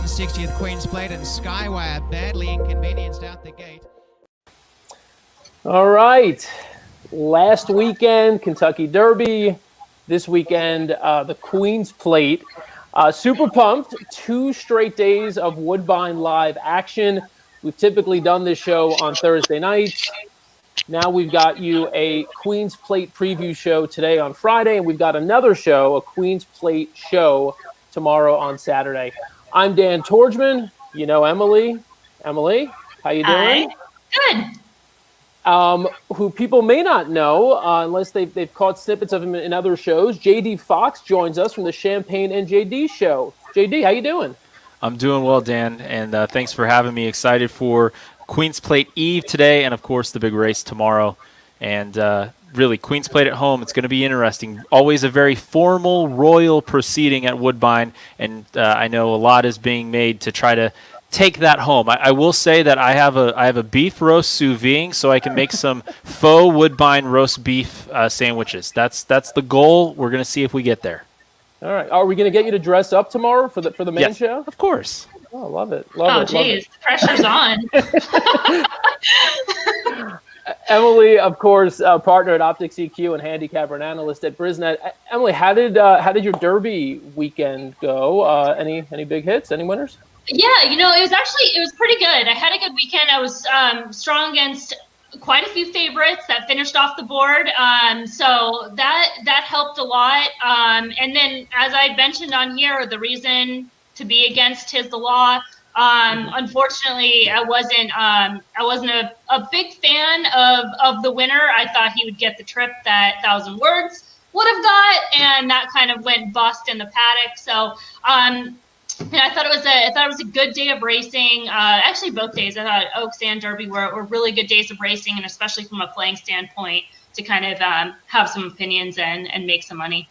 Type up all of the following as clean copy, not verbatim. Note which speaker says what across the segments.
Speaker 1: 160th Queen's Plate, and Skywire badly inconvenienced out the gate.
Speaker 2: All right. Last weekend, Kentucky Derby. This weekend, the Queen's Plate. Super pumped. 2 straight days of Woodbine live action. We've typically done this show on Thursday nights. Now we've got you a Queen's Plate preview show today on Friday, and we've got another show, a Queen's Plate show, tomorrow on Saturday. I'm Dan Tordjman. You know Emily. Emily, how you doing?
Speaker 3: Good.
Speaker 2: Who people may not know, unless they've caught snippets of him in other shows. J.D. Fox joins us from the Champagne and J.D. show. J.D., how you doing?
Speaker 4: I'm doing well, Dan, and thanks for having me. Excited for Queen's Plate Eve today, and of course the big race tomorrow. And really, Queen's Plate at home, it's going to be interesting. Always a very formal, royal proceeding at Woodbine, and I know a lot is being made to try to take that home. I will say that I have a beef roast sous vide, so I can make some faux Woodbine roast beef sandwiches. That's the goal. We're going to see if we get there.
Speaker 2: All right. Are we going to get you to dress up tomorrow for the main show?
Speaker 4: Of course.
Speaker 2: Oh, love it.
Speaker 3: Geez, the pressure's on.
Speaker 2: Emily, of course, partner at Optics EQ and handicapper and analyst at Brisnet. Emily, how did your Derby weekend go? Any big hits? Any winners?
Speaker 3: Yeah, it was pretty good. I had a good weekend. I was strong against quite a few favorites that finished off the board. So that helped a lot. And then, as I mentioned on here, the reason to be against Tis the Law. Unfortunately, I wasn't a big fan of the winner. I thought he would get the trip that 1,000 Words would have got, and that kind of went bust in the paddock. So, and I thought it was a good day of racing. Actually, both days I thought Oaks and Derby were really good days of racing, and especially from a playing standpoint to kind of have some opinions and make some money.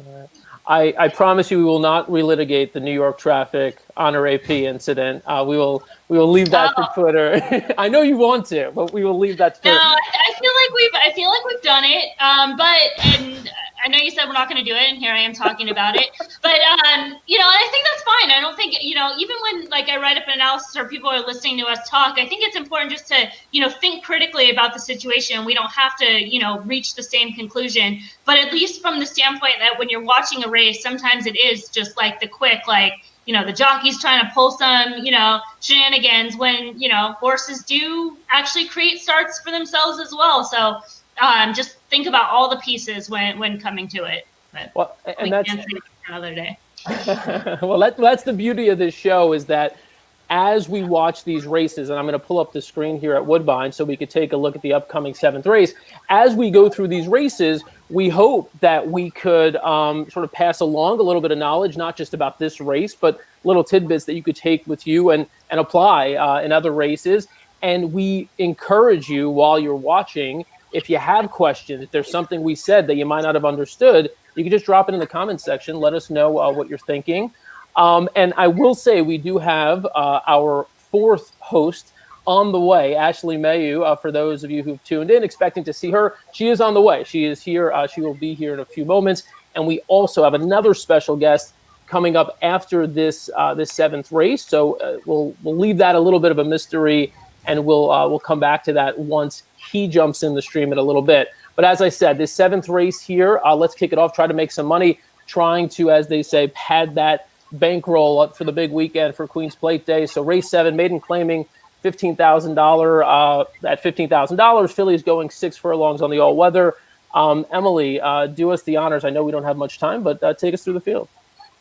Speaker 2: All right. I promise you we will not relitigate the New York traffic honor AP incident. We will leave that for Twitter. I know you want to, but we will leave that to Twitter.
Speaker 3: No, I feel like we've done it. And I know you said we're not going to do it, and here I am talking about it. But I think that's fine. I don't think even when I write up an analysis or people are listening to us talk, I think it's important just to think critically about the situation. We don't have to reach the same conclusion, but at least from the standpoint that when you're watching a race, sometimes it is just the quick the jockey's trying to pull some shenanigans when horses do actually create starts for themselves as well. So just think about all the pieces when coming to it. But that's another day.
Speaker 2: Well, that's the beauty of this show, is that as we watch these races, and I'm going to pull up the screen here at Woodbine so we could take a look at the upcoming 7th race. As we go through these races, we hope that we could sort of pass along a little bit of knowledge, not just about this race, but little tidbits that you could take with you and apply in other races. And we encourage you, while you're watching, if you have questions, if there's something we said that you might not have understood, you can just drop it in the comments section. Let us know what you're thinking. And I will say we do have our 4th host on the way, Ashley Mailloux. For those of you who've tuned in, expecting to see her, she is on the way. She is here. She will be here in a few moments. And we also have another special guest coming up after this 7th race. So we'll leave that a little bit of a mystery, and we'll come back to that once he jumps in the stream in a little bit. But as I said, this 7th race here, let's kick it off, try to make some money, trying to, as they say, pad that bankroll up for the big weekend for Queen's Plate Day. So race 7, maiden claiming $15,000. At $15,000, Philly's going 6 furlongs on the all-weather. Emily, do us the honors. I know we don't have much time, but take us through the field.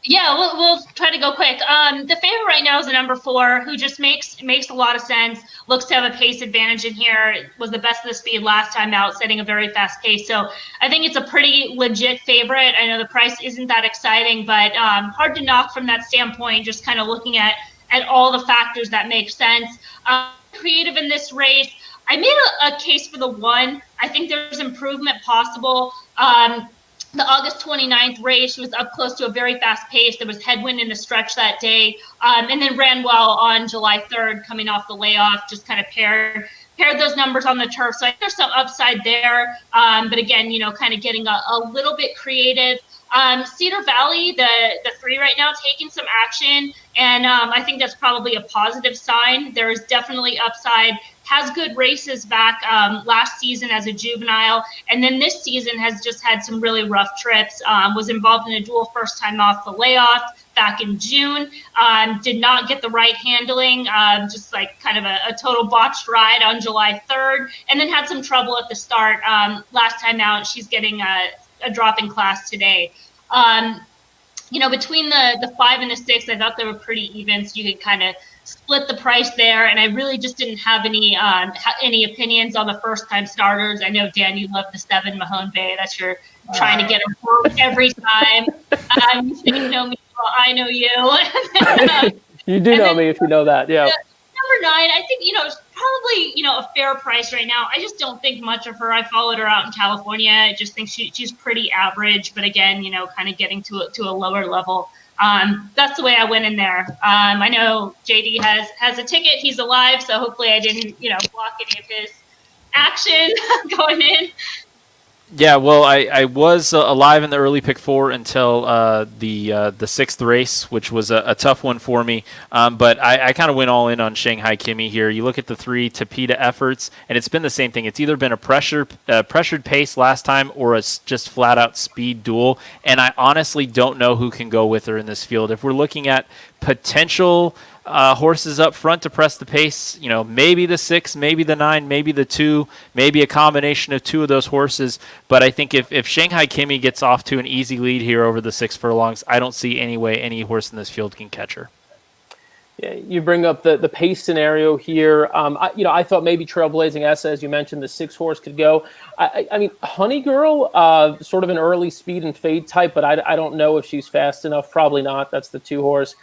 Speaker 3: Yeah, we'll try to go quick. The favorite right now is the number 4, who just makes a lot of sense. Looks to have a pace advantage in here. Was the best of the speed last time out, setting a very fast pace. So I think it's a pretty legit favorite. I know the price isn't that exciting, but hard to knock from that standpoint, just kind of looking at all the factors that make sense. Creative in this race. I made a case for the 1. I think there's improvement possible. The August 29th race, she was up close to a very fast pace. There was headwind in the stretch that day, and then ran well on July 3rd, coming off the layoff, just kind of paired those numbers on the turf. So I think there's some upside there. But again, kind of getting a little bit creative. Cedar Valley, the 3 right now, taking some action, and I think that's probably a positive sign. There is definitely upside. Has good races back last season as a juvenile, and then this season has just had some really rough trips. Was involved in a dual first time off the layoff back in June. Did not get the right handling, just like kind of a total botched ride on July 3rd, and then had some trouble at the start last time out. She's getting a drop in class today. Between the 5 and the 6, I thought they were pretty even, so you could kind of split the price there. And I really just didn't have any opinions on the first time starters. I know, Dan, you love the 7 Mahone Bay. That's your trying to get them home every time. You know me, well, I know you.
Speaker 2: You do know me if you know that, yeah.
Speaker 3: Number 9, I think, it's probably, a fair price right now. I just don't think much of her. I followed her out in California. I just think she's pretty average, but again, kind of getting to a lower level. That's the way I went in there. I know JD has a ticket. He's alive, so hopefully I didn't, block any of his action going in.
Speaker 4: Yeah, well, I was alive in the early pick 4 until the 6th race, which was a tough one for me. But I kind of went all in on Shanghai Kimmy here. You look at the 3 Tapeta efforts, and it's been the same thing. It's either been a pressured pace last time or a just flat-out speed duel. And I honestly don't know who can go with her in this field. If we're looking at potential horses up front to press the pace, maybe the 6, maybe the 9, maybe the 2, maybe a combination of 2 of those horses. But I think if Shanghai Kimmy gets off to an easy lead here over the 6 furlongs, I don't see any way any horse in this field can catch her.
Speaker 2: Yeah, you bring up the pace scenario here. I thought maybe Trailblazing S, as you mentioned, the 6 horse could go. I mean, Honey Girl, sort of an early speed and fade type, but I don't know if she's fast enough. Probably not. That's the 2 horse.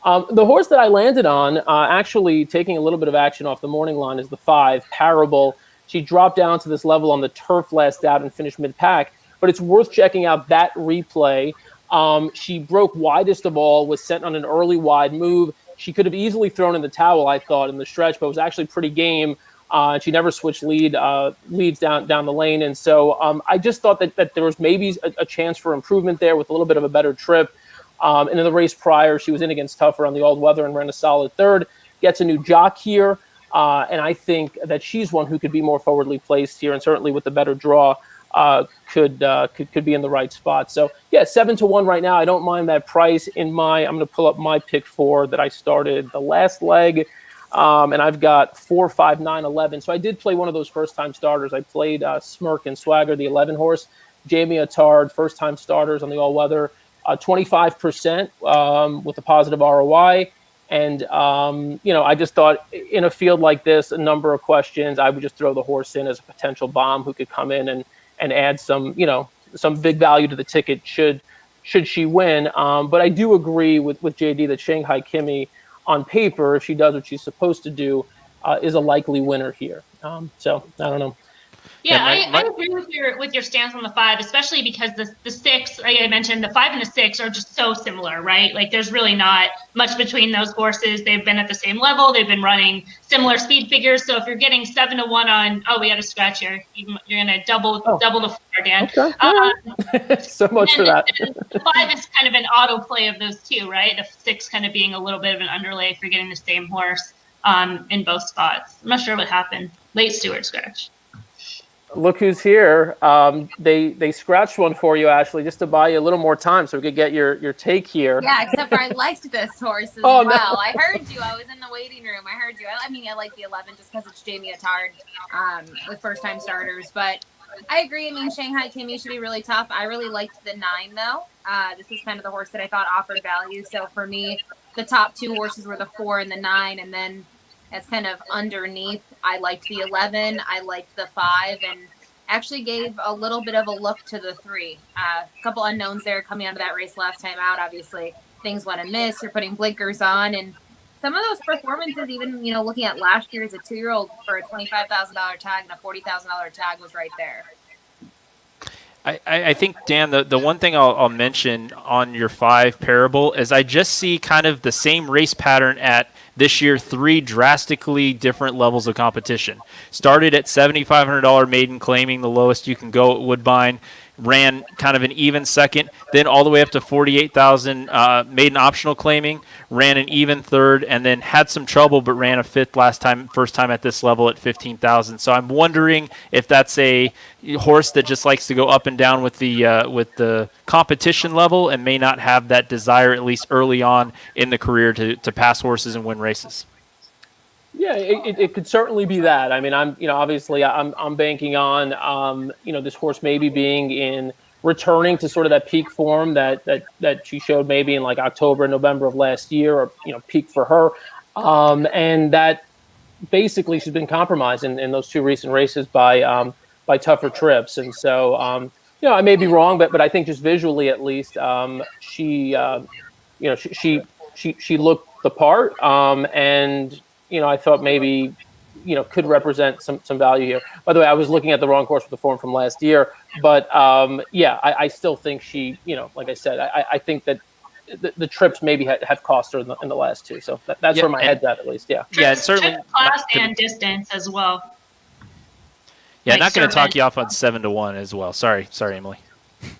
Speaker 2: The horse that I landed on, actually taking a little bit of action off the morning line, is the 5, Parable. She dropped down to this level on the turf last out and finished mid-pack, but it's worth checking out that replay. She broke widest of all, was sent on an early wide move. She could have easily thrown in the towel, I thought, in the stretch, but was actually pretty game. She never switched leads down the lane, and so I just thought that there was maybe a chance for improvement there with a little bit of a better trip. And in the race prior, she was in against Tougher on the all-weather and ran a solid 3rd. Gets a new jock here, and I think that she's one who could be more forwardly placed here, and certainly with the better draw, could be in the right spot. So yeah, 7-1 right now. I don't mind that price. I'm going to pull up my pick 4 that I started the last leg, and I've got 4, 5, 9, 11. So I did play one of those first-time starters. I played Smirk and Swagger, the 11 horse. Jamie Attard, first-time starters on the all-weather. 25% with a positive ROI. And, I just thought in a field like this, a number of questions, I would just throw the horse in as a potential bomb who could come in and add some big value to the ticket should she win. But I do agree with JD that Shanghai Kimmy on paper, if she does what she's supposed to do, is a likely winner here. So I don't know.
Speaker 3: Yeah, I agree with your stance on the 5, especially because the 6, like I mentioned, the 5 and the 6 are just so similar, right? Like there's really not much between those horses. They've been at the same level. They've been running similar speed figures. So if you're getting 7-1 on, we got a scratch here. You're going to double the floor, Dan.
Speaker 2: Okay. So much for that.
Speaker 3: The 5 is kind of an auto play of those 2, right? The 6 kind of being a little bit of an underlay if you're getting the same horse in both spots. I'm not sure what happened. Late Stewart scratch.
Speaker 2: Look who's here. They scratched one for you, Ashley, just to buy you a little more time so we could get your take here.
Speaker 5: Yeah, except for I liked this horse as well. No. I heard you. I was in the waiting room. I heard you. I like the 11 just because it's Jamie Attard with first-time starters. But I agree. Shanghai Kimmy should be really tough. I really liked the 9, though. This is kind of the horse that I thought offered value. So for me, the top 2 horses were the 4 and the 9, and then as kind of underneath, I liked the 11, I liked the 5, and actually gave a little bit of a look to the 3. A couple unknowns there coming out of that race last time out. Obviously, things went amiss. You're putting blinkers on, and some of those performances, even looking at last year as a 2-year-old for a $25,000 tag and a $40,000 tag, was right there.
Speaker 4: I think, Dan, the one thing I'll mention on your 5 Parable is I just see kind of the same race pattern at This year, 3 drastically different levels of competition. Started at $7,500 maiden claiming, the lowest you can go at Woodbine. Ran kind of an even second, then all the way up to 48,000 maiden optional claiming, ran an even third, and then had some trouble but ran a fifth first time at this level at 15,000. So I'm wondering if that's a horse that just likes to go up and down with the competition level and may not have that desire, at least early on in the career, to pass horses and win races.
Speaker 2: Yeah, it could certainly be that. I mean, obviously I'm banking on, this horse maybe being returning to sort of that peak form that she showed maybe in like October, November of last year, or, peak for her. And that basically she's been compromised in those 2 recent races by tougher trips. And so, I may be wrong, but I think just visually at least, she looked the part, and I thought maybe, could represent some value here. By the way, I was looking at the wrong horse with the form from last year, but I still think she, like I said, I think that the trips maybe have cost her in the last 2. So that's where my head's at least. Yeah.
Speaker 4: Yeah, and certainly
Speaker 3: class and distance as well.
Speaker 4: Yeah, not going to talk you off on 7-1 as well. Sorry, Emily.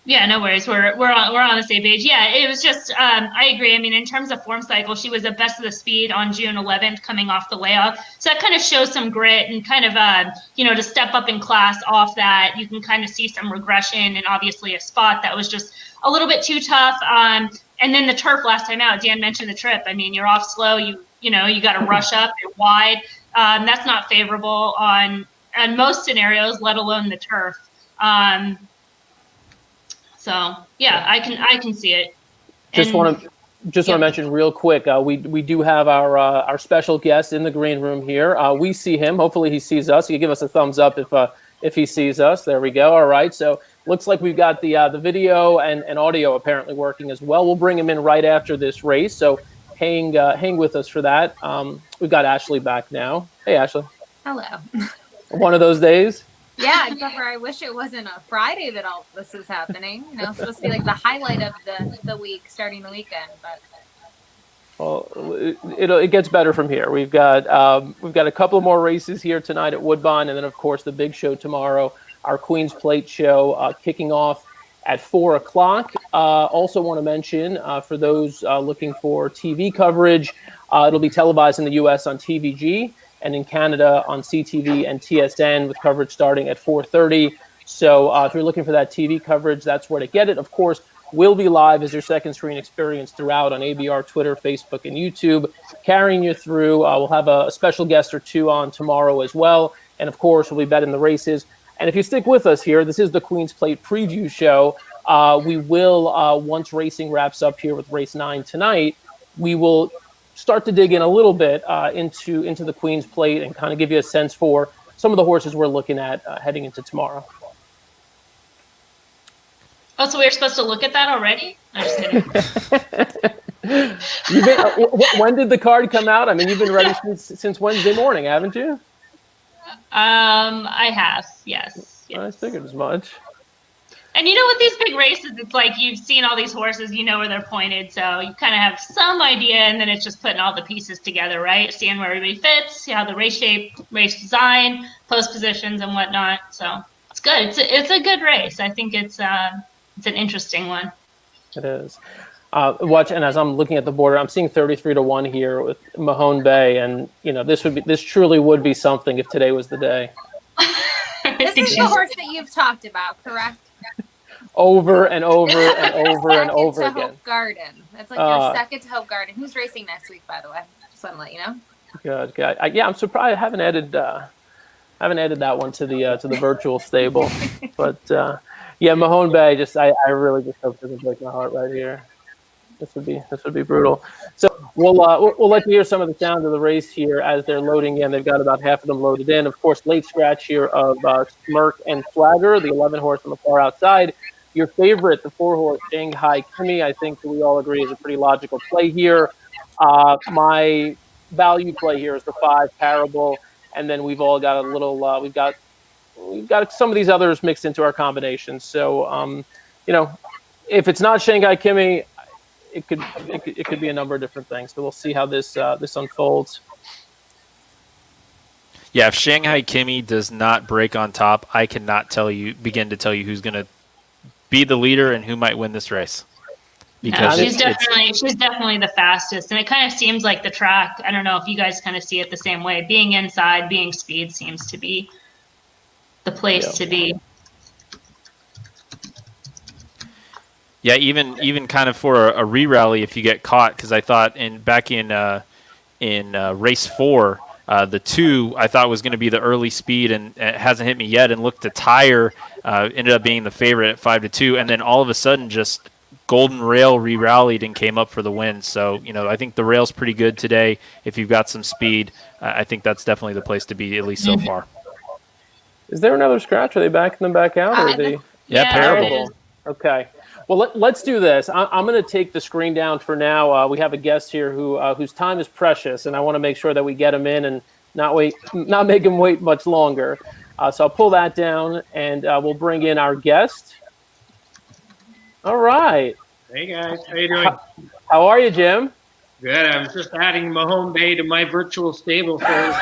Speaker 3: Yeah, no worries. We're on the same page. Yeah, it was just I agree. I mean, in terms of form cycle, she was at best of the speed on June 11th, coming off the layoff. So that kind of shows some grit and kind of to step up in class off that. You can kind of see some regression and obviously a spot that was just a little bit too tough. And then the turf last time out, Dan mentioned the trip. I mean, you're off slow. You got to rush up. You're wide. That's not favorable on most scenarios, let alone the turf. So yeah, I can see it.
Speaker 2: Just want to mention real quick, we do have our special guest in the green room here. We see him. Hopefully he sees us. He can give us a thumbs up if he sees us. There we go. All right. So looks like we've got the video and audio apparently working as well. We'll bring him in right after this race. So hang with us for that. We've got Ashley back now. Hey, Ashley.
Speaker 5: Hello.
Speaker 2: One of those days.
Speaker 5: Yeah, except for I wish it wasn't a Friday that all this is happening. It's supposed to be like the highlight of the week, starting the weekend. But
Speaker 2: well, it gets better from here. We've got a couple more races here tonight at Woodbine, and then of course the big show tomorrow, our Queen's Plate show, kicking off at 4:00. Also want to mention for those looking for TV coverage, it'll be televised in the U.S. on TVG. And in Canada on CTV and TSN, with coverage starting at 4:30. So if you're looking for that TV coverage, that's where to get it. Of course, we'll be live as your second screen experience throughout on ABR, Twitter, Facebook, and YouTube, carrying you through. We'll have a special guest or 2 on tomorrow as well. And of course, we'll be betting the races. And if you stick with us here, this is the Queen's Plate preview show. We will, once racing wraps up here with race 9 tonight, we will start to dig in a little bit into the Queen's Plate and kind of give you a sense for some of the horses we're looking at heading into tomorrow.
Speaker 3: Oh, so we were supposed to look at that already? I'm just kidding.
Speaker 2: When did the card come out? I mean, you've been ready since Wednesday morning, haven't you?
Speaker 3: I have, yes.
Speaker 2: I figured as much.
Speaker 3: And with these big races, it's like you've seen all these horses, you know where they're pointed, so you kind of have some idea, and then it's just putting all the pieces together, right? Seeing where everybody fits, see how the race shape, race design, post positions, and whatnot. So it's good. It's a good race. I think it's an interesting one.
Speaker 2: It is. Watch, and as I'm looking at the border, I'm seeing 33-1 here with Mahone Bay, and this truly would be something if today was the day.
Speaker 5: This is the horse that you've talked about, correct?
Speaker 2: Over and over and over and over again.
Speaker 5: Hope Garden. That's like your second to Hope Garden. Who's racing next week, by the way? Just want to let you know.
Speaker 2: Good. I'm surprised I haven't added that one to the virtual stable. But Mahone Bay. I really just hope it doesn't break my heart right here. This would be brutal. So we'll let you hear some of the sound of the race here as they're loading in. They've got about half of them loaded in. Of course, late scratch here of Smirk and Swagger, the 11 horse on the far outside. Your favorite, the 4 horse Shanghai Kimi, I think we all agree is a pretty logical play here. My value play here is the 5 Parable, and then we've all got a little. We've got some of these others mixed into our combinations. So if it's not Shanghai Kimi, it could be a number of different things. So we'll see how this unfolds.
Speaker 4: Yeah, if Shanghai Kimmy does not break on top, I cannot begin to tell you who's going to be the leader and who might win this race.
Speaker 3: Because she's definitely the fastest, and it kind of seems like the track. I don't know if you guys kind of see it the same way. Being inside, being speed seems to be the place to be.
Speaker 4: Yeah, even kind of for a re-rally if you get caught, because I thought back in race 4, the 2 I thought was going to be the early speed, and it hasn't hit me yet. And looked to tire, ended up being the favorite at 5-2, and then all of a sudden just Golden Rail re-rallied and came up for the win. So, I think the rail's pretty good today. If you've got some speed, I think that's definitely the place to be, at least so far.
Speaker 2: Is there another scratch? Are they backing them back out? Or are they?
Speaker 4: Yeah, terrible.
Speaker 2: Okay. Well, let's do this. I'm going to take the screen down for now. We have a guest here whose time is precious, and I want to make sure that we get him in and not make him wait much longer. So I'll pull that down, and we'll bring in our guest. All right.
Speaker 6: Hey guys, how you doing?
Speaker 2: How are you, Jim?
Speaker 6: Good. I was just adding Mahone Bay to my virtual stable, so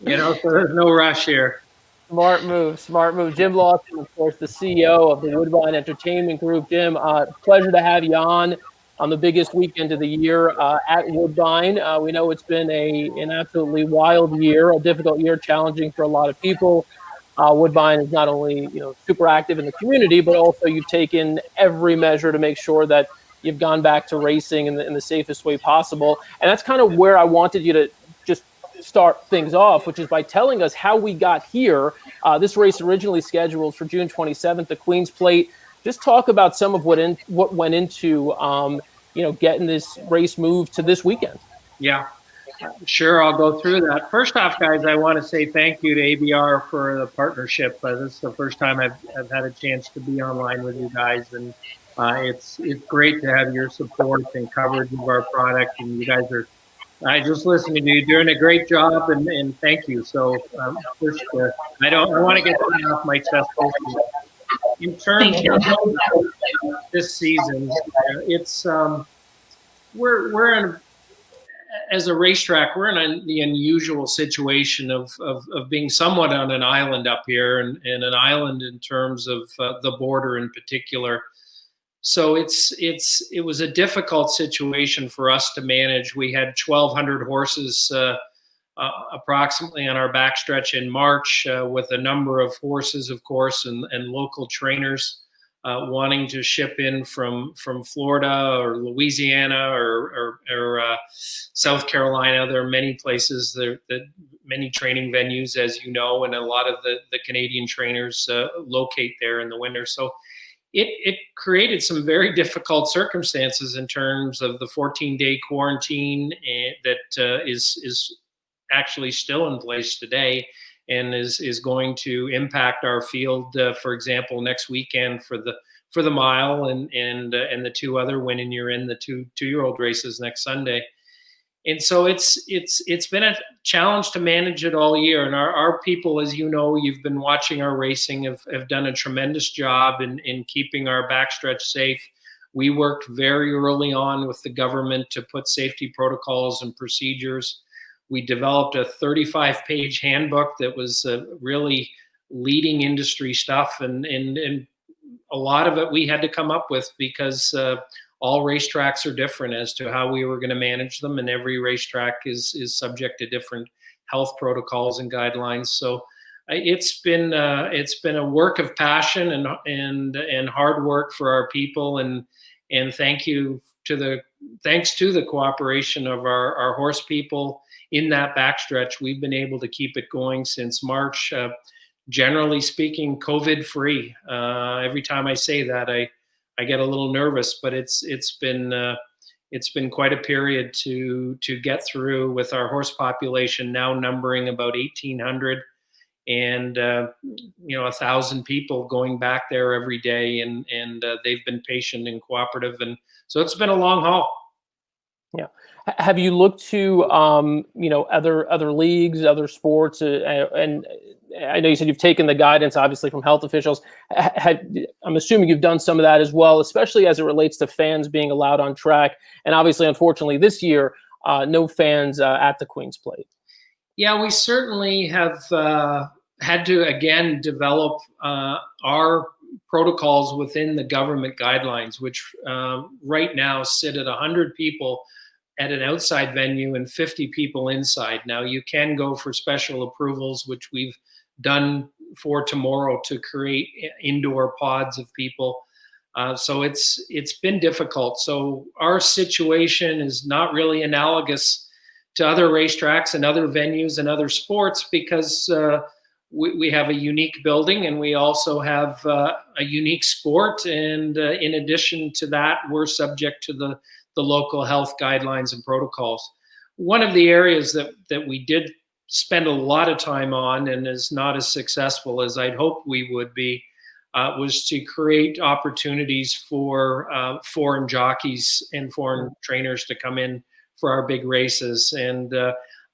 Speaker 6: so there's no rush here.
Speaker 2: Smart move. Jim Lawson, of course, the CEO of the Woodbine Entertainment Group. Jim, pleasure to have you on the biggest weekend of the year at Woodbine. We know it's been an absolutely wild year, a difficult year, challenging for a lot of people. Woodbine is not only super active in the community, but also you've taken every measure to make sure that you've gone back to racing in the safest way possible. And that's kind of where I wanted you to just start things off, which is by telling us how we got here. This race originally scheduled for June 27th, the Queen's Plate. Just talk about some of what went into getting this race moved to this weekend.
Speaker 6: Yeah. Sure, I'll go through that. First off, guys, I want to say thank you to ABR for the partnership. This is the first time I've had a chance to be online with you guys, and it's great to have your support and coverage of our product. And you guys I just listening to you, doing a great job, and thank you. So first, I want to get that off my chest. In terms of this season, it's we're in. As a racetrack, we're in the unusual situation of being somewhat on an island up here, and an island in terms of the border in particular. So it was a difficult situation for us to manage. We had 1,200 horses approximately on our backstretch in March, with a number of horses, of course, and local trainers wanting to ship in from Florida or Louisiana or South Carolina. There are many places, many training venues, as you know, and a lot of the Canadian trainers locate there in the winter. So it created some very difficult circumstances in terms of the 14-day quarantine that is actually still in place today, and is going to impact our field. For example, next weekend for the mile and the 2 other win and you're in the two-year-old races next Sunday. And so it's been a challenge to manage it all year. And our people, as you know, you've been watching our racing, have done a tremendous job in keeping our backstretch safe. We worked very early on with the government to put safety protocols and procedures. We developed a 35-page handbook that was really leading industry stuff, and a lot of it we had to come up with because all racetracks are different as to how we were going to manage them, and every racetrack is subject to different health protocols and guidelines. So it's been a work of passion and hard work for our people, and thanks to the cooperation of our horse people in that backstretch. We've been able to keep it going since March. Generally speaking, COVID-free. Every time I say that, I get a little nervous, but it's been quite a period to get through, with our horse population now numbering about 1,800, and 1,000 people going back there every day, and they've been patient and cooperative, and so it's been a long haul.
Speaker 2: Yeah. Have you looked to other leagues, other sports, and I know you said you've taken the guidance, obviously, from health officials. I'm assuming you've done some of that as well, especially as it relates to fans being allowed on track. And obviously, unfortunately, this year, no fans at the Queen's Plate.
Speaker 6: Yeah, we certainly have had to, again, develop our protocols within the government guidelines, which right now sit at 100 people at an outside venue and 50 people inside. Now, you can go for special approvals, which we've done for tomorrow, to create indoor pods of people. So it's been difficult. So our situation is not really analogous to other racetracks and other venues and other sports, because we have a unique building, and we also have a unique sport. And in addition to that, we're subject to the local health guidelines and protocols. One of the areas that we did spend a lot of time on, and is not as successful as I'd hoped we would be, was to create opportunities for foreign jockeys and foreign trainers to come in for our big races. And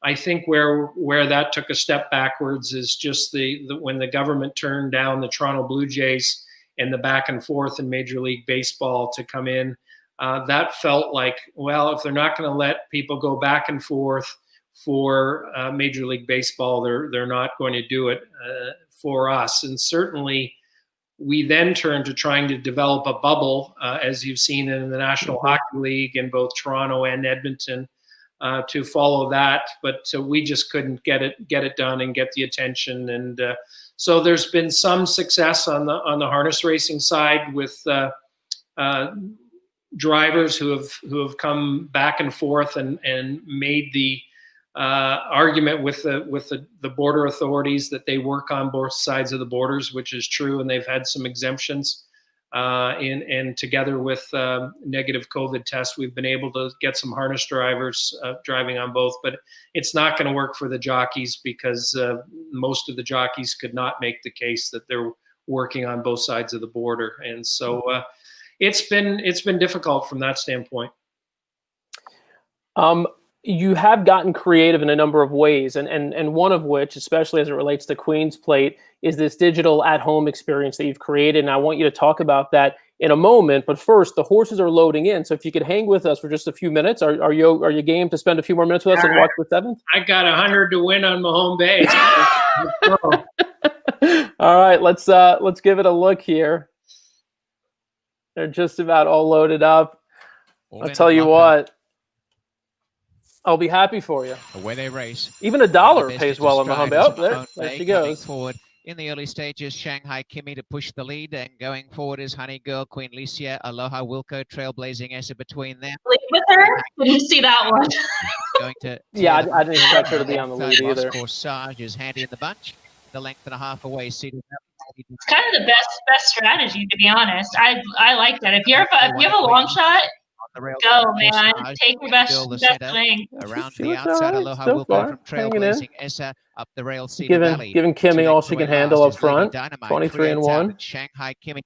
Speaker 6: I think where that took a step backwards is just when the government turned down the Toronto Blue Jays and the back and forth in Major League Baseball to come in. That felt like, well, if they're not going to let people go back and forth for Major League Baseball, they're not going to do it for us. And certainly, we then turned to trying to develop a bubble, as you've seen in the National Hockey League in both Toronto and Edmonton, to follow that. But we just couldn't get it done and get the attention. And so there's been some success on the harness racing side with drivers who have come back and forth and made the argument with the border authorities that they work on both sides of the borders, which is true, and they've had some exemptions. And together with negative COVID tests, we've been able to get some harness drivers driving on both. But it's not going to work for the jockeys, because most of the jockeys could not make the case that they're working on both sides of the border, and so. It's been difficult from that standpoint.
Speaker 2: You have gotten creative in a number of ways, and one of which, especially as it relates to Queen's Plate, is this digital at-home experience that you've created. And I want you to talk about that in a moment. But first, the horses are loading in. So if you could hang with us for just a few minutes, are you game to spend a few more minutes with us and watch the seventh?
Speaker 6: I got 100 to win on Mahone Bay.
Speaker 2: All right, let's give it a look here. They're just about all loaded up. I'll tell you what, I'll be happy for you.
Speaker 1: Away they race.
Speaker 2: Even $1 pays well on Mahone Bay. Oh, there she goes.
Speaker 1: Forward in the early stages, Shanghai Kimmy to push the lead, and going forward is Honey Girl, Queen Licia, Aloha Wilco, Trailblazing Essa between them.
Speaker 3: Lead with her? Didn't see that one.
Speaker 1: Going to
Speaker 2: yeah, I didn't expect her to be on the lead either.
Speaker 1: Corsage is handy in the bunch. The length and a half away, seated.
Speaker 3: It's kind of the best strategy, to be honest. I like that. If you have a long shot, go, man. Take your best swing.
Speaker 1: Around the outside, Aloha will go from Trailblazing Essa up the rail, Cedar Valley.
Speaker 2: Giving Kimmy all she can handle up front. 23-1.
Speaker 1: Shanghai Kimmy.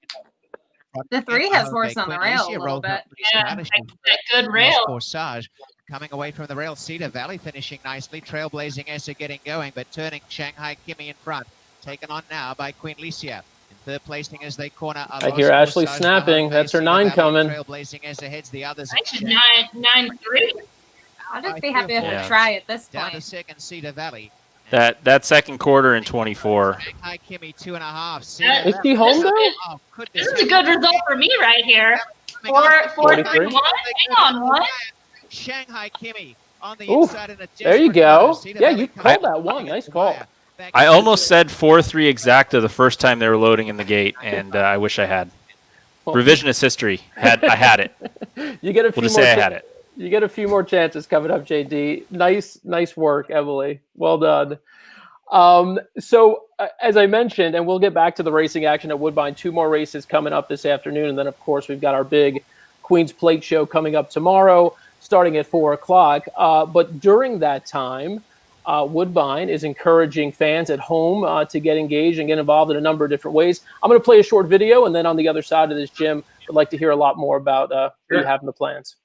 Speaker 5: The 3 has horse on the rail a little bit.
Speaker 3: Yeah, that good rail.
Speaker 1: Corsage coming away from the rail, Cedar Valley finishing nicely. Trailblazing Essa getting going, but turning Shanghai Kimmy in front. Taken on now by Queen Licia. In third placing as they corner.
Speaker 2: I hear Ashley snapping. That's her 9 coming.
Speaker 1: Trailblazing Essa heads the others.
Speaker 3: 9-3.
Speaker 5: I'll just be happy if I try at this point.
Speaker 1: Down to second, Cedar Valley.
Speaker 4: That second quarter in 24.
Speaker 1: Shanghai Kimmy 2.5.
Speaker 2: Is she home though?
Speaker 1: Oh,
Speaker 3: this is a good result for me right here. 4-3-1. Hang on, what?
Speaker 1: Shanghai Kimmy on the inside in a
Speaker 2: there you go. Yeah, you called that one. Nice call.
Speaker 4: I almost said 4-3 exacta the first time they were loading in the gate, and I wish I had. Revisionist history. I had it.
Speaker 2: You get a few
Speaker 4: we'll just say I had it.
Speaker 2: You get a few more chances coming up, JD. Nice work, Emily. Well done. So as I mentioned, and we'll get back to the racing action at Woodbine, 2 more races coming up this afternoon, and then of course we've got our big Queen's Plate show coming up tomorrow, starting at 4 o'clock. But during that time, Woodbine is encouraging fans at home to get engaged and get involved in a number of different ways. I'm going to play a short video, and then on the other side of this, Jim, I'd like to hear a lot more about what you have in the plans.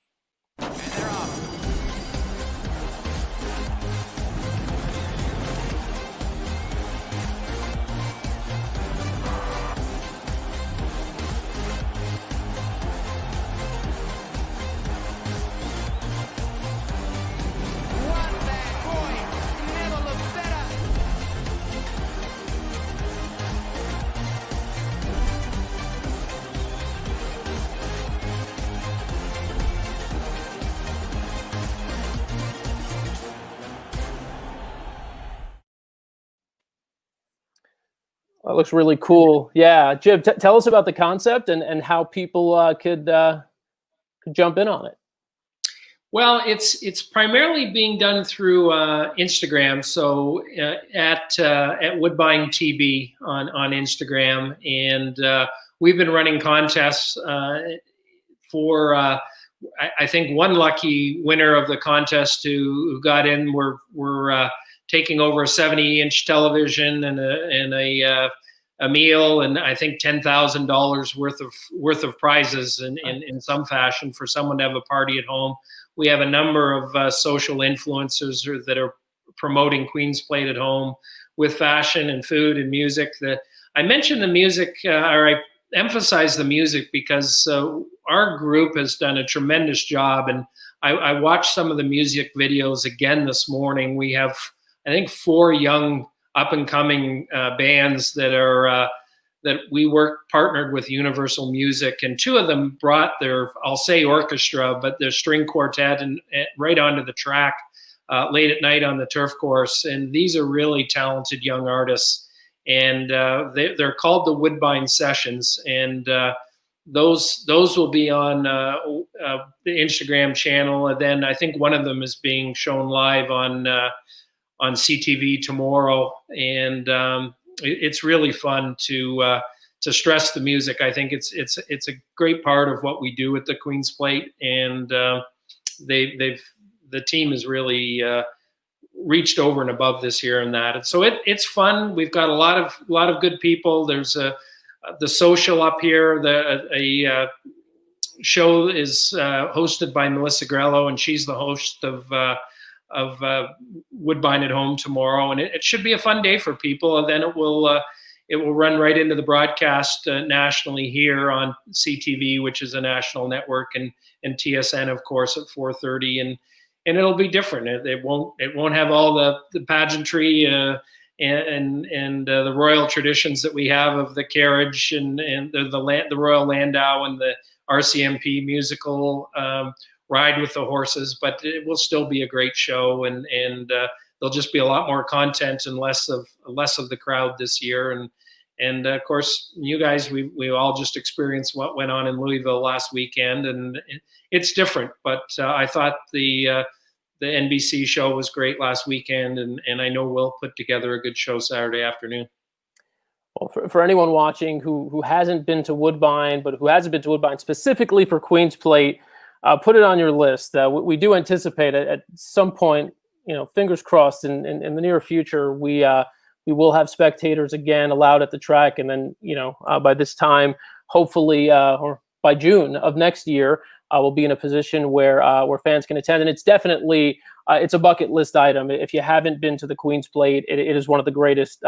Speaker 2: That looks really cool. Yeah, Jim, tell us about the concept and how people could jump in on it.
Speaker 6: Well, it's primarily being done through Instagram. So at Woodbine TV on Instagram, and we've been running contests for. I think one lucky winner of the contest who got in, we're taking over a 70-inch television and a meal, and I think $10,000 worth of prizes in some fashion for someone to have a party at home. We have a number of social influencers that are promoting Queen's Plate at home with fashion and food and music. I mentioned the music, or I emphasize the music because our group has done a tremendous job. And I watched some of the music videos again this morning. We have, I think, 4 young up-and-coming bands that are that we partnered with Universal Music, and 2 of them brought their, I'll say orchestra, but their string quartet and right onto the track late at night on the turf course. And these are really talented young artists, and they're called the Woodbine Sessions, and those will be on the Instagram channel. And then I think one of them is being shown live on CTV tomorrow, and it's really fun to stress the music. I think it's a great part of what we do at the Queen's Plate, and the team has really reached over and above this year and that. And so it's fun. We've got a lot of good people. There's the social up here. A show is hosted by Melissa Grello, and she's the host of Woodbine at Home tomorrow, and it should be a fun day for people. And then it will run right into the broadcast nationally here on CTV, which is a national network, and TSN, of course, at 4:30, and it'll be different. It won't have all the pageantry and the royal traditions that we have of the carriage and the royal landau and the RCMP musical ride with the horses, but it will still be a great show, and there'll just be a lot more content and less of the crowd this year. And of course, you guys, we all just experienced what went on in Louisville last weekend, and it's different. But I thought the NBC show was great last weekend, and I know we'll put together a good show Saturday afternoon.
Speaker 2: Well, for anyone watching who hasn't been to Woodbine, but who hasn't been to Woodbine specifically for Queen's Plate, put it on your list. We do anticipate at some point, fingers crossed, in the near future, we will have spectators again allowed at the track, and then by this time, hopefully, or by June of next year, we'll be in a position where fans can attend. And it's definitely it's a bucket list item. If you haven't been to the Queen's Plate, it is one of the greatest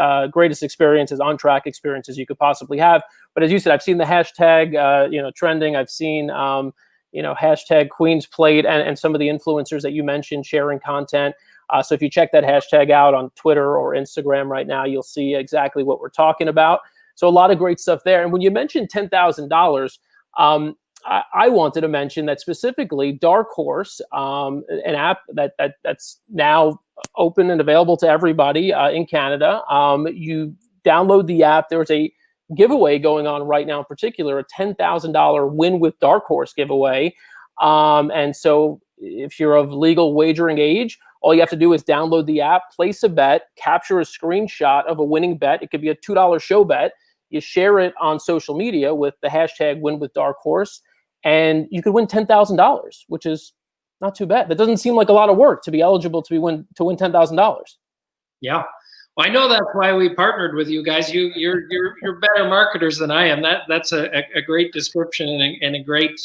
Speaker 2: experiences, on track experiences you could possibly have. But as you said, I've seen the hashtag trending. I've seen hashtag Queen's Plate and some of the influencers that you mentioned sharing content. So if you check that hashtag out on Twitter or Instagram right now, you'll see exactly what we're talking about. So a lot of great stuff there. And when you mentioned $10,000, I wanted to mention that specifically Dark Horse, an app that's now open and available to everybody in Canada. You download the app. There's a giveaway going on right now, in particular, a $10,000 Win with Dark Horse giveaway. And so if you're of legal wagering age, all you have to do is download the app, place a bet, capture a screenshot of a winning bet. It could be a $2 show bet. You share it on social media with the hashtag Win with Dark Horse, and you could win $10,000, which is not too bad. That doesn't seem like a lot of work to be eligible to win $10,000. Yeah.
Speaker 6: Well, I know that's why we partnered with you guys. You're better marketers than I am. That's a great description and a great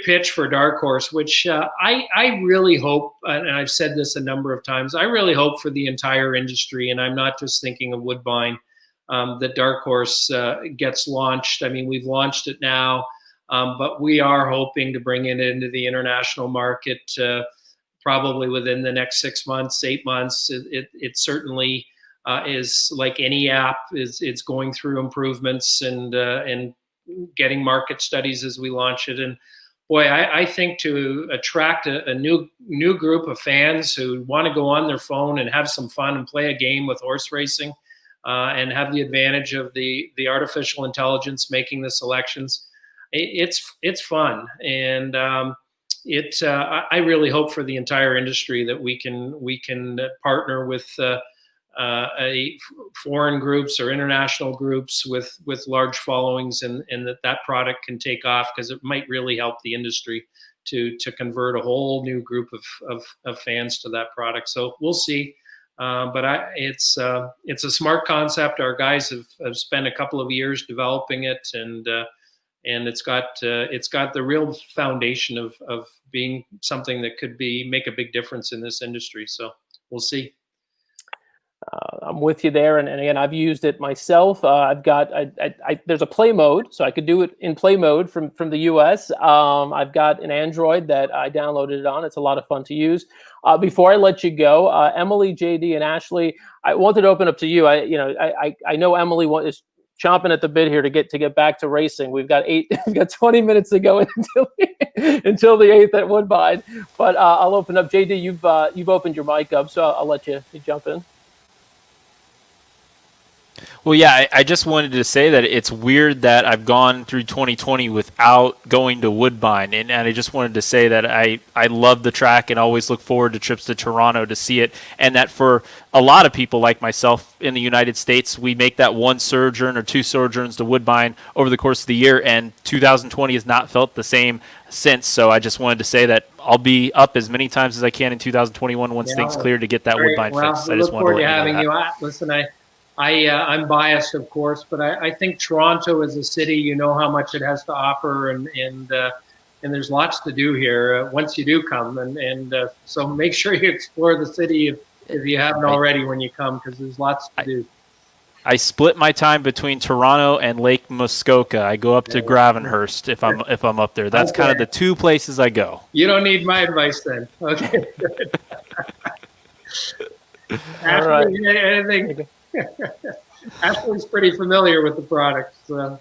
Speaker 6: pitch for Dark Horse, which I really hope, and I've said this a number of times, I really hope for the entire industry, and I'm not just thinking of Woodbine, that Dark Horse gets launched. I mean, we've launched it now, but we are hoping to bring it into the international market probably within the next 6 months, 8 months. It certainly is like any app. It's going through improvements and getting market studies as we launch it. And boy, I think to attract a new group of fans who want to go on their phone and have some fun and play a game with horse racing, and have the advantage of the artificial intelligence making the selections. It's fun, and I really hope for the entire industry that we can partner with foreign groups or international groups with large followings, and that product can take off, because it might really help the industry to convert a whole new group of fans to that product. So we'll see. But it's a smart concept. Our guys have spent a couple of years developing it, and it's got the real foundation of being something that could make a big difference in this industry. So we'll see.
Speaker 2: I'm with you there, and again, I've used it myself. I've got there's a play mode, so I could do it in play mode from the US. I've got an Android that I downloaded it on. It's a lot of fun to use. Before I let you go, Emily, JD, and Ashley, I wanted to open up to you. I know Emily is chomping at the bit here to get back to racing. We've got 20 minutes to go until the 8th at Woodbine. But I'll open up. JD, you've opened your mic up, so I'll let you jump in.
Speaker 4: Well, yeah, I just wanted to say that it's weird that I've gone through 2020 without going to Woodbine, and I just wanted to say that I love the track and always look forward to trips to Toronto to see it, and that for a lot of people like myself in the United States, we make that one sojourn or two sojourns to Woodbine over the course of the year, and 2020 has not felt the same since. So I just wanted to say that I'll be up as many times as I can in 2021 once things clear to get that Woodbine fix. I just wanted to let you know that.
Speaker 6: Listen, I'm biased, of course, but I think Toronto is a city, you know how much it has to offer, and there's lots to do here once you do come, and so make sure you explore the city if you haven't already when you come, because there's lots to do.
Speaker 4: I split my time between Toronto and Lake Muskoka. I go up to Gravenhurst if I'm up there. That's kind of the two places I go.
Speaker 6: You don't need my advice then. Okay. Good.
Speaker 2: All right.
Speaker 6: Anything? Ashley's pretty familiar with the product. So.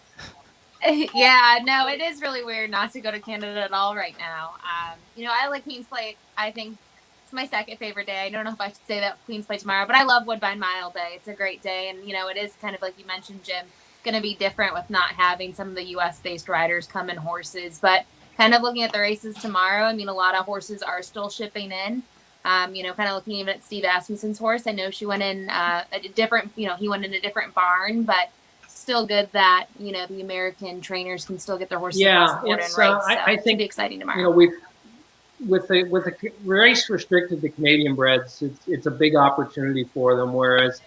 Speaker 5: Yeah, no, it is really weird not to go to Canada at all right now. I like Queen's Plate. I think it's my second favorite day. I don't know if I should say that Queen's Plate tomorrow, but I love Woodbine Mile Day. It's a great day, and it is kind of like you mentioned, Jim, going to be different with not having some of the U.S.-based riders come in horses. But kind of looking at the races tomorrow, I mean, a lot of horses are still shipping in. Kind of looking even at Steve Asmussen's horse. I know she went in a different, he went in a different barn, but still good that, the American trainers can still get their horses across the border and race. So I think it's exciting tomorrow.
Speaker 6: With the race restricted to Canadian breds, it's a big opportunity for them. Whereas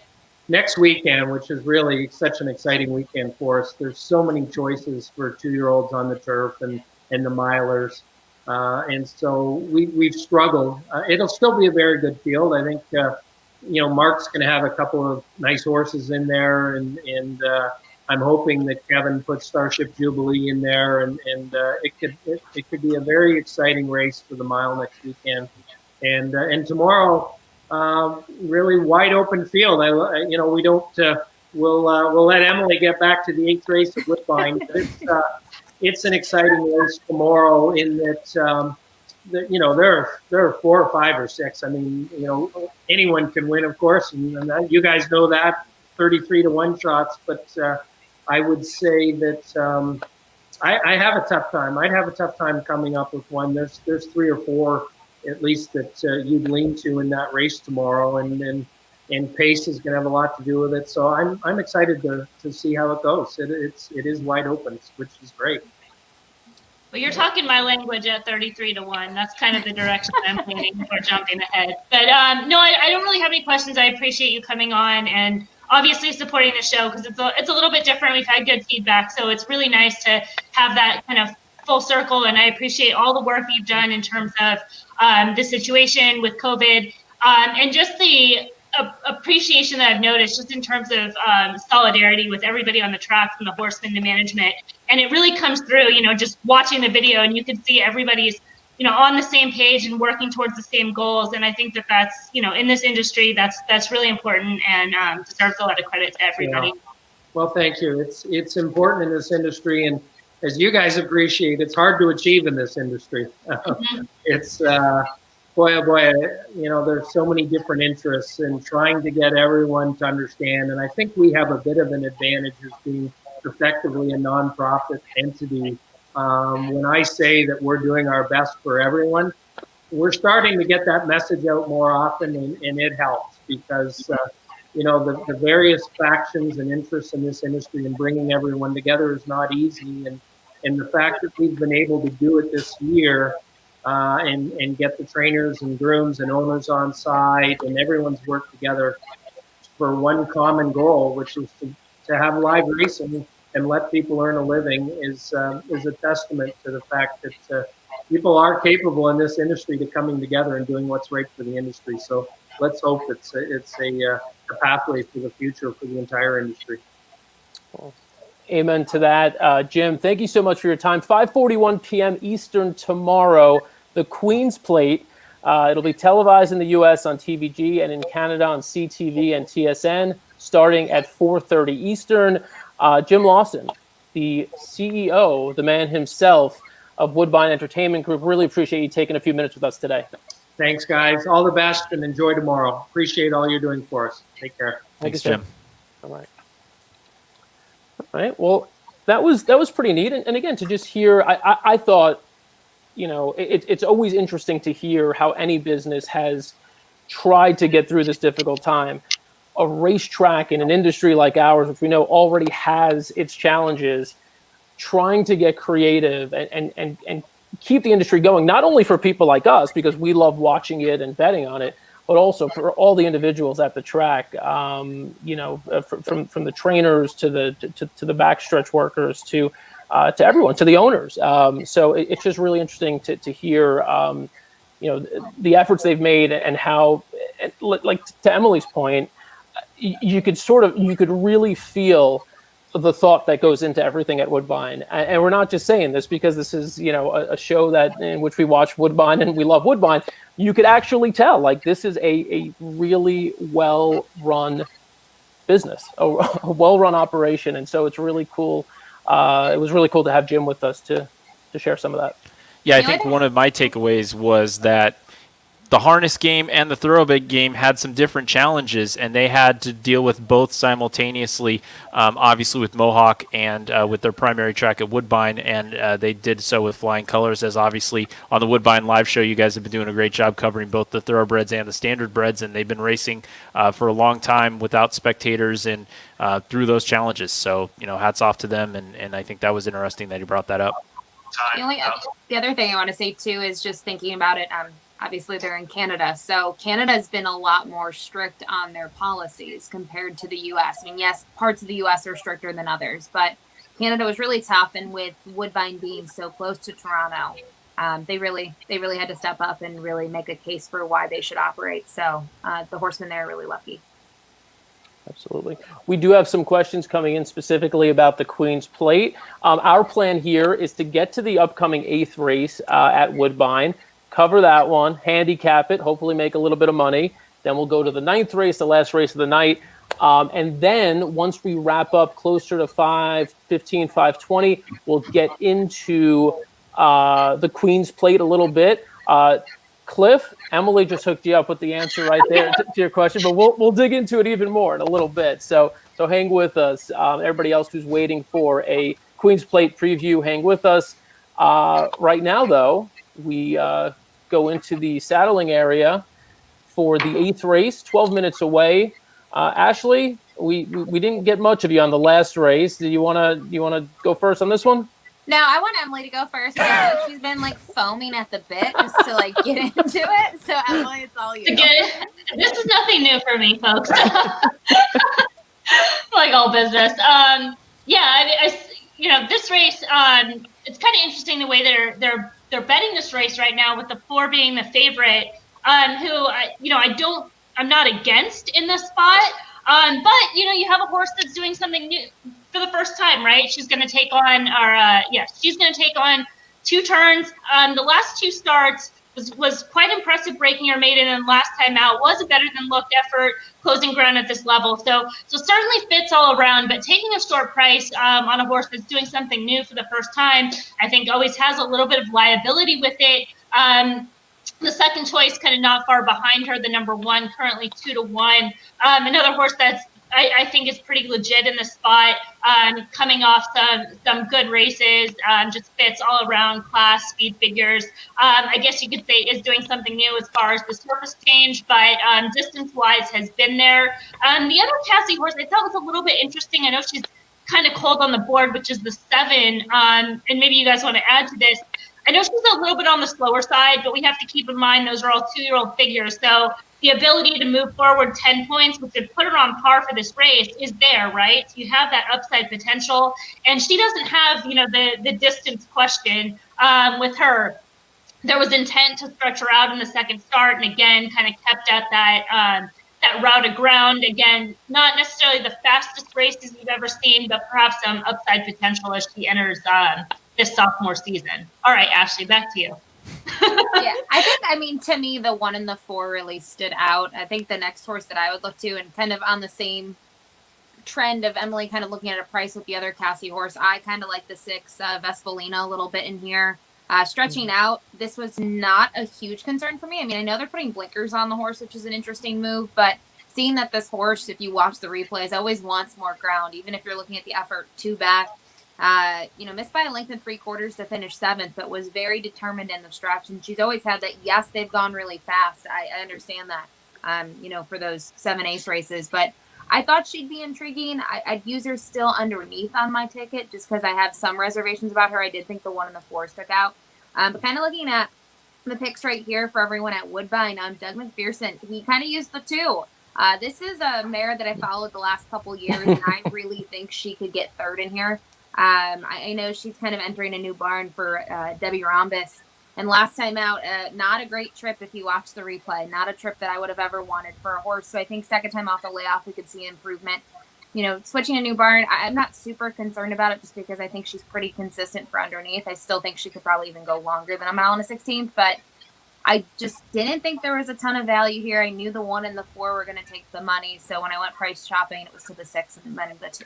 Speaker 6: next weekend, which is really such an exciting weekend for us, there's so many choices for 2-year-olds on the turf and the milers. And so we've struggled. It'll still be a very good field. I think, Mark's going to have a couple of nice horses in there, and I'm hoping that Kevin puts Starship Jubilee in there, and it could be a very exciting race for the mile next weekend. And tomorrow, really wide open field. We don't. We'll let Emily get back to the 8th race at Woodbine. But it's an exciting race tomorrow in that, there are 4 or 5 or 6. I mean, anyone can win, of course, and you guys know that, 33 to 1 shots. But I would say that I have a tough time. I'd have a tough time coming up with one. There's 3 or 4 at least that you'd lean to in that race tomorrow, and pace is going to have a lot to do with it. So I'm excited to see how it goes. It is wide open, which is great.
Speaker 3: Well, you're talking my language at 33 to 1. That's kind of the direction I'm planning for jumping ahead. But no, I don't really have any questions. I appreciate you coming on and obviously supporting the show, because it's a little bit different. We've had good feedback, so it's really nice to have that kind of full circle. And I appreciate all the work you've done in terms of the situation with COVID and just the appreciation that I've noticed just in terms of solidarity with everybody on the track, from the horsemen to management. And it really comes through, just watching the video, and you can see everybody's, on the same page and working towards the same goals. And I think that that's, in this industry, that's really important and deserves a lot of credit to everybody.
Speaker 6: Yeah. Well, thank you. It's important in this industry. And as you guys appreciate, it's hard to achieve in this industry. Mm-hmm. boy, oh boy, there's so many different interests in trying to get everyone to understand. And I think we have a bit of an advantage as being effectively a nonprofit entity. When I say that we're doing our best for everyone, we're starting to get that message out more often, and it helps because, the various factions and interests in this industry and bringing everyone together is not easy. And the fact that we've been able to do it this year, and get the trainers and grooms and owners on side and everyone's worked together for one common goal, which is to have live racing and let people earn a living is a testament to the fact that people are capable in this industry to coming together and doing what's right for the industry. So let's hope it's a pathway for the future for the entire industry.
Speaker 2: Amen to that. Jim, thank you so much for your time. 5:41 p.m. Eastern tomorrow, the Queen's Plate. It'll be televised in the U.S. on TVG and in Canada on CTV and TSN, starting at 4:30 Eastern. Jim Lawson, the CEO, the man himself of Woodbine Entertainment Group, really appreciate you taking a few minutes with us today.
Speaker 6: Thanks, guys. All the best and enjoy tomorrow. Appreciate all you're doing for us. Take care.
Speaker 4: Thanks, Jim.
Speaker 2: All right. All right. Well, that was pretty neat. And again, to just hear, I thought, it's always interesting to hear how any business has tried to get through this difficult time. A racetrack in an industry like ours, which we know already has its challenges, trying to get creative and keep the industry going, not only for people like us, because we love watching it and betting on it, but also for all the individuals at the track, from the trainers to the backstretch workers to everyone, to the owners. So it's just really interesting to hear, the efforts they've made and how, like to Emily's point, you could really feel the thought that goes into everything at Woodbine. And we're not just saying this because this is, a show in which we watch Woodbine and we love Woodbine. You could actually tell, like, this is a really well-run business, a well-run operation. And so it's really cool. It was really cool to have Jim with us to share some of that.
Speaker 4: Yeah, I think one of my takeaways was that the harness game and the thoroughbred game had some different challenges, and they had to deal with both simultaneously, obviously with Mohawk and with their primary track at Woodbine, and they did so with flying colors, as obviously on the Woodbine live show, you guys have been doing a great job covering both the thoroughbreds and the standardbreds, and they've been racing for a long time without spectators and through those challenges. So, hats off to them, and I think that was interesting that you brought that up.
Speaker 5: The other thing I want to say, too, is just thinking about it, obviously, they're in Canada. So Canada's been a lot more strict on their policies compared to the U.S. I mean, yes, parts of the U.S. are stricter than others, but Canada was really tough. And with Woodbine being so close to Toronto, they really had to step up and really make a case for why they should operate. So the horsemen there are really lucky.
Speaker 2: Absolutely. We do have some questions coming in specifically about the Queen's Plate. Our plan here is to get to the upcoming 8th race at Woodbine, cover that one, handicap it, hopefully make a little bit of money. Then we'll go to the 9th race, the last race of the night. And then once we wrap up closer to 5:15, 5:20, we'll get into the Queen's Plate a little bit. Cliff, Emily just hooked you up with the answer right there to your question, but we'll dig into it even more in a little bit. So hang with us. Everybody else who's waiting for a Queen's Plate preview, hang with us. Right now, though, we go into the saddling area for the 8th race, 12 minutes away. Ashley, we didn't get much of you on the last race. Do you wanna go first on this one?
Speaker 5: No, I want Emily to go first. She's been foaming at the bit just to get into it. So Emily, it's all you.
Speaker 3: This is nothing new for me, folks. Like all business. This race. It's kind of interesting the way they're betting this race right now, with the 4 being the favorite. I'm not against in this spot. But you have a horse that's doing something new for the first time, right? She's going to take on she's going to take on 2 turns. The last 2 starts was quite impressive, breaking her maiden, and last time out was a better than looked effort closing ground at this level. So certainly fits all around, but taking a short price on a horse that's doing something new for the first time, I think always has a little bit of liability with it. The second choice, kind of not far behind her, the number 1, currently 2-1. Another horse that's I think is pretty legit in the spot, coming off some good races, just fits all around class, speed figures. I guess you could say is doing something new as far as the surface change, but distance-wise has been there. The other Cassie horse I thought was a little bit interesting. I know she's kind of cold on the board, which is the 7, and maybe you guys want to add to this. I know she's a little bit on the slower side, but we have to keep in mind those are all 2-year-old figures. So the ability to move forward 10 points, which would put her on par for this race, is there, right? So you have that upside potential. And she doesn't have, the distance question with her. There was intent to stretch her out in the second start, and again, kind of kept at that route of ground. Again, not necessarily the fastest races you've ever seen, but perhaps some upside potential as she enters this sophomore season. All right, Ashley, back to you.
Speaker 5: Yeah, I think, to me, the 1 and the 4 really stood out. I think the next horse that I would look to, and kind of on the same trend of Emily kind of looking at a price with the other Cassie horse, I kind of like the 6, Vespolina, a little bit in here. Stretching out, this was not a huge concern for me. I know they're putting blinkers on the horse, which is an interesting move, but seeing that this horse, if you watch the replays, always wants more ground, even if you're looking at the effort 2 back. Missed by a length and 3/4 to finish 7th, but was very determined in the stretch. And she's always had that. Yes, they've gone really fast. I understand that, for those 7 races, but I thought she'd be intriguing. I'd use her still underneath on my ticket just because I have some reservations about her. I did think the 1 and the 4 stuck out. But kind of looking at the picks right here for everyone at Woodbine, Doug McPherson, he kind of used the 2. This is a mare that I followed the last couple years, and I really think she could get 3rd in here. I know she's kind of entering a new barn for Debbie Rhombus. And last time out, not a great trip if you watch the replay. Not a trip that I would have ever wanted for a horse. So I think second time off the layoff, we could see improvement. Switching a new barn, I'm not super concerned about it just because I think she's pretty consistent for underneath. I still think she could probably even go longer than a mile and a 16th, but I just didn't think there was a ton of value here. I knew the 1 and the 4 were going to take the money. So when I went price shopping, it was to the 6 and then the 2.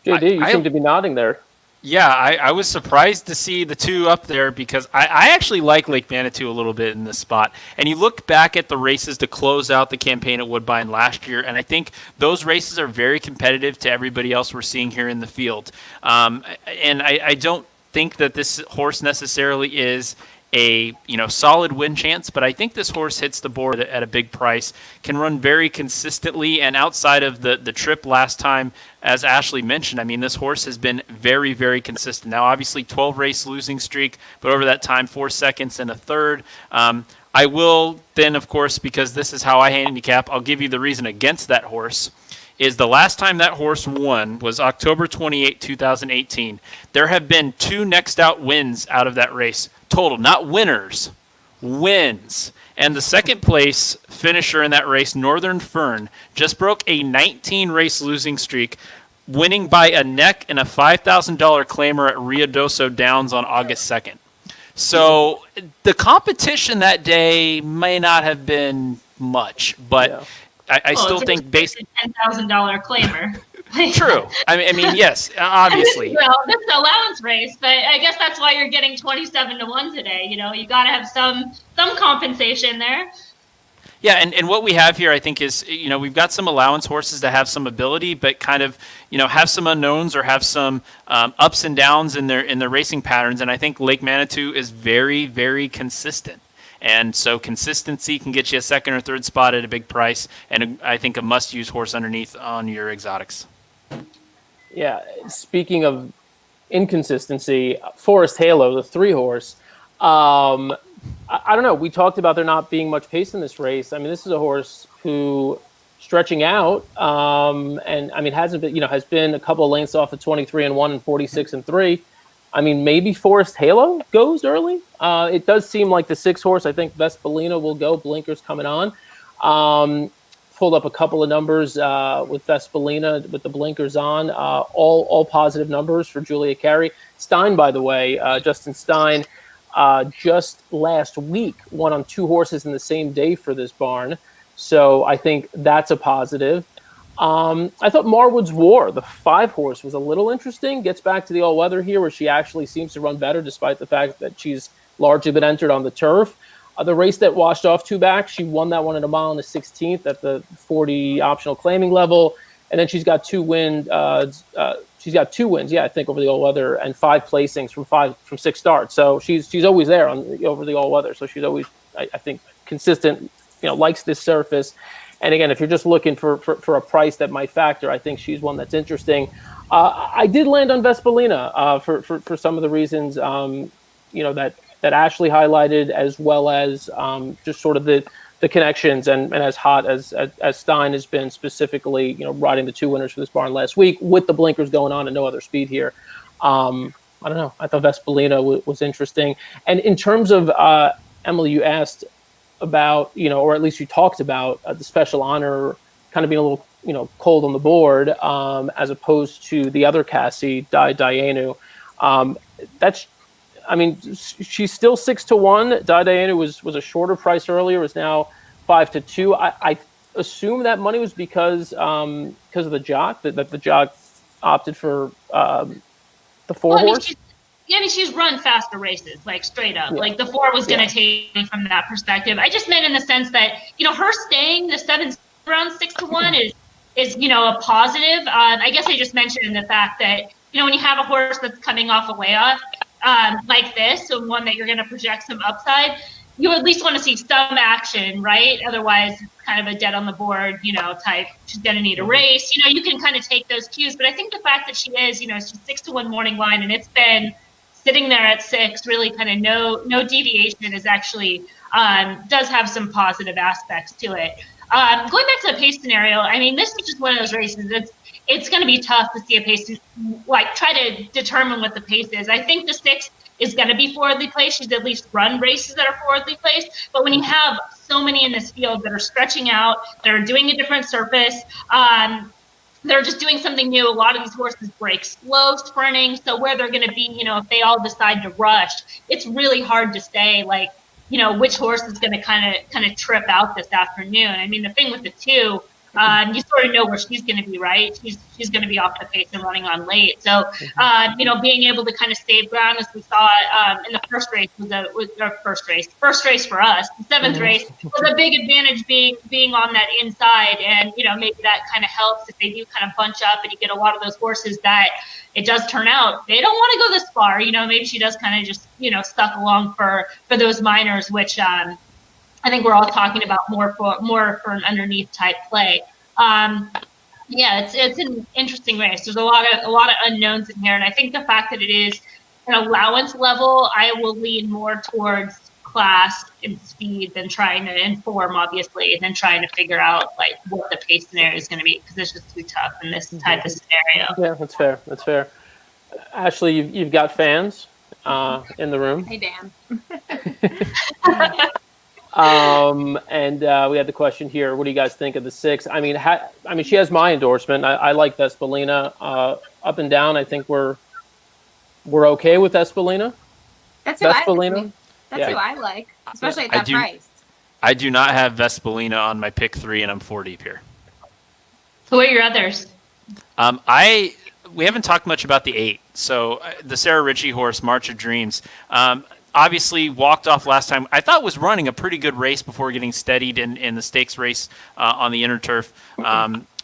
Speaker 2: JD, you seem to be nodding there.
Speaker 4: Yeah, I was surprised to see the 2 up there because I actually like Lake Manitou a little bit in this spot. And you look back at the races to close out the campaign at Woodbine last year, and I think those races are very competitive to everybody else we're seeing here in the field. And I don't think that this horse necessarily is a solid win chance, but I think this horse hits the board at a big price, can run very consistently, and outside of the trip last time, as Ashley mentioned, this horse has been very, very consistent. Now, obviously, 12-race losing streak, but over that time, 4 seconds and a third. I will then, of course, because this is how I handicap, I'll give you the reason against that horse. Is the last time that horse won was October 28, 2018. There have been 2 next out wins out of that race. Total, not winners, wins. And the second place finisher in that race, Northern Fern, just broke a 19-race losing streak, winning by a neck in a $5,000 claimer at Ruidoso Downs on August 2nd. So the competition that day may not have been much, but yeah. I still think based
Speaker 3: $10,000 claimer.
Speaker 4: True. Yes, obviously.
Speaker 3: Well, this is an allowance race, but I guess that's why you're getting 27-1 today. You got to have some compensation there.
Speaker 4: Yeah, and what we have here, I think, is we've got some allowance horses that have some ability, but kind of have some unknowns or have some ups and downs in their racing patterns. And I think Lake Manitou is very, very consistent. And so consistency can get you a second or third spot at a big price, and I think a must-use horse underneath on your exotics.
Speaker 2: Yeah, speaking of inconsistency, Forest Halo, the 3-horse, I don't know. We talked about there not being much pace in this race. This is a horse who stretching out, and hasn't been, has been a couple of lengths off of 23-1 and 46-3. Maybe Forest Halo goes early. It does seem like the 6-horse. I think Vespolina will go. Blinkers coming on. Pulled up a couple of numbers with Vespolina with the blinkers on. All positive numbers for Julia Carey. Stein, by the way, Justin Stein, just last week won on 2 horses in the same day for this barn. So I think that's a positive. I thought Marwood's War, the 5-horse, was a little interesting. Gets back to the all-weather here, where she actually seems to run better, despite the fact that she's largely been entered on the turf. The race that washed off 2 back, she won that one at a mile and a 16th at the 40 optional claiming level. And then she's got 2 wins. She's got 2 wins, I think, over the all-weather, and 5 placings from 6 starts. So she's always there over the all-weather. So she's always, I think, consistent. Likes this surface. And again, if you're just looking for a price that might factor, I think she's one that's interesting. I did land on Vespolina for some of the reasons that Ashley highlighted, as well as just sort of the connections and as hot as Stein has been, specifically, riding the 2 winners for this barn last week with the blinkers going on and no other speed here. I don't know. I thought Vespolina was interesting. And in terms of Emily, you asked about, or at least you talked about the special honor kind of being a little, cold on the board, as opposed to the other Cassie, Dianu. She's still 6-1. Dianu was a shorter price earlier, is now 5-2. I assume that money was because of the jock, that the jock opted for the 4 horse.
Speaker 3: She's run faster races, like straight up. Like the 4 was going to take me from that perspective. I just meant in the sense that, her staying the 7 around 6-1 is a positive. I guess I just mentioned the fact that, when you have a horse that's coming off a layoff like this, so one that you're going to project some upside, you at least want to see some action, right? Otherwise, it's kind of a dead on the board, type. She's going to need a race. You can kind of take those cues. But I think the fact that she is, she's 6-1 morning line, and it's been sitting there at 6, really kind of no deviation, is actually does have some positive aspects to it. Going back to the pace scenario, this is just one of those races. It's going to be tough to see a pace, try to determine what the pace is. I think the 6 is going to be forwardly placed. She's at least run races that are forwardly placed. But when you have so many in this field that are stretching out, that are doing a different surface, they're just doing something new. A lot of these horses break slow sprinting. So where they're going to be, if they all decide to rush, it's really hard to say, which horse is going to kind of trip out this afternoon. The thing with the 2, you sort of know where she's going to be, right? She's going to be off the pace and running on late. So, being able to kind of save ground, as we saw in the first race, first race for us. The 7th race was a big advantage being on that inside, and maybe that kind of helps if they do kind of bunch up and you get a lot of those horses that it does turn out they don't want to go this far. Maybe she does kind of just stuck along for those minors, which I think we're all talking about more for an underneath type play. It's an interesting race. There's a lot of unknowns in here, and I think the fact that it is an allowance level, I will lean more towards class and speed than trying to inform, obviously, and then trying to figure out what the pace scenario is going to be, because it's just too tough in this type of scenario.
Speaker 2: Yeah, that's fair. Ashley, you've got fans in the room.
Speaker 5: Hey, Dan.
Speaker 2: And we had the question here. What do you guys think of the 6? She has my endorsement. I like Vespolina. Up and down, I think we're okay with Vespolina.
Speaker 5: That's who Vespolina. That's who I like, especially at that price.
Speaker 4: I do not have Vespolina on my pick 3, and I'm 4 deep here.
Speaker 3: Who are your others?
Speaker 4: We haven't talked much about the 8. So the Sarah Ritchie horse, March of Dreams. Obviously walked off last time. I thought was running a pretty good race before getting steadied in the stakes race on the inner turf.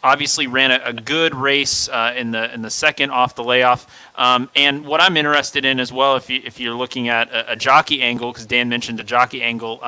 Speaker 4: Obviously ran a good race in the second off the layoff. And what I'm interested in as well, if you're looking at a jockey angle, because Dan mentioned a jockey angle,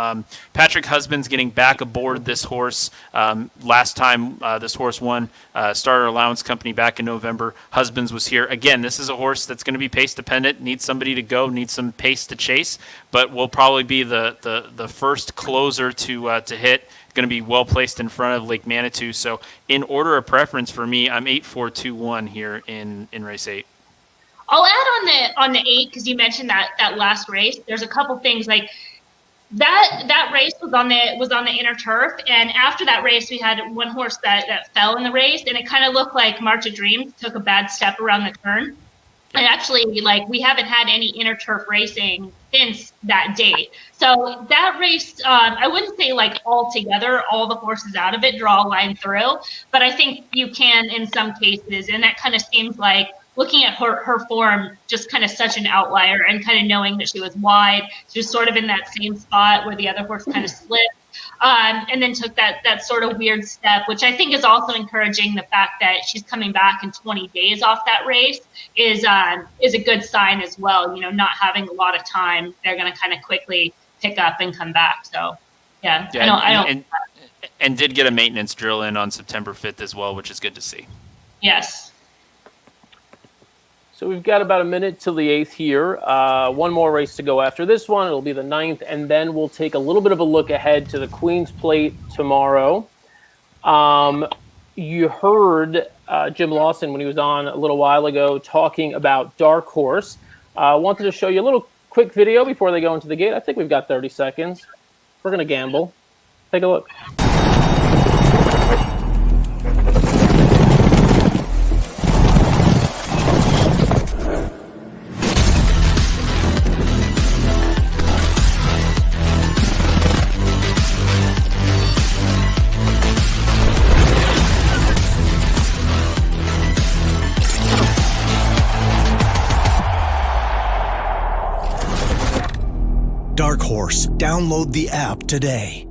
Speaker 4: Patrick Husband's getting back aboard this horse. Last time this horse won Starter Allowance Company back in November, Husband's was here. Again, this is a horse that's going to be pace dependent, needs somebody to go, needs some pace to chase, but will probably be the first closer to hit. Going to be well placed in front of Lake Manitou. So in order of preference for me, I'm 8-4-2-1 here in race 8.
Speaker 3: I'll add on the 8, because you mentioned that last race. There's a couple things like that race was on the inner turf, and after that race we had one horse that fell in the race, and it kind of looked like March of Dreams took a bad step around the turn. And actually, we haven't had any inner turf racing since that date. So that race, I wouldn't say altogether, all the horses out of it draw a line through, but I think you can in some cases, and that kind of seems like looking at her form, just kind of such an outlier, and kind of knowing that she was wide, she was sort of in that same spot where the other horse kind of slipped. And then took that sort of weird step, which I think is also encouraging. The fact that she's coming back in 20 days off that race is a good sign as well. You know, not having a lot of time, they're going to kind of quickly pick up and come back. So, yeah, I don't.
Speaker 4: And did get a maintenance drill in on September 5th as well, which is good to see.
Speaker 3: Yes.
Speaker 2: So we've got about a minute till the 8th here. One more race to go after this one. It'll be the 9th, and then we'll take a little bit of a look ahead to the Queen's Plate tomorrow. You heard Jim Lawson when he was on a little while ago talking about Dark Horse. I wanted to show you a little quick video before they go into the gate. I think we've got 30 seconds. We're going to gamble. Take a look.
Speaker 7: Dark Horse. Download the app today.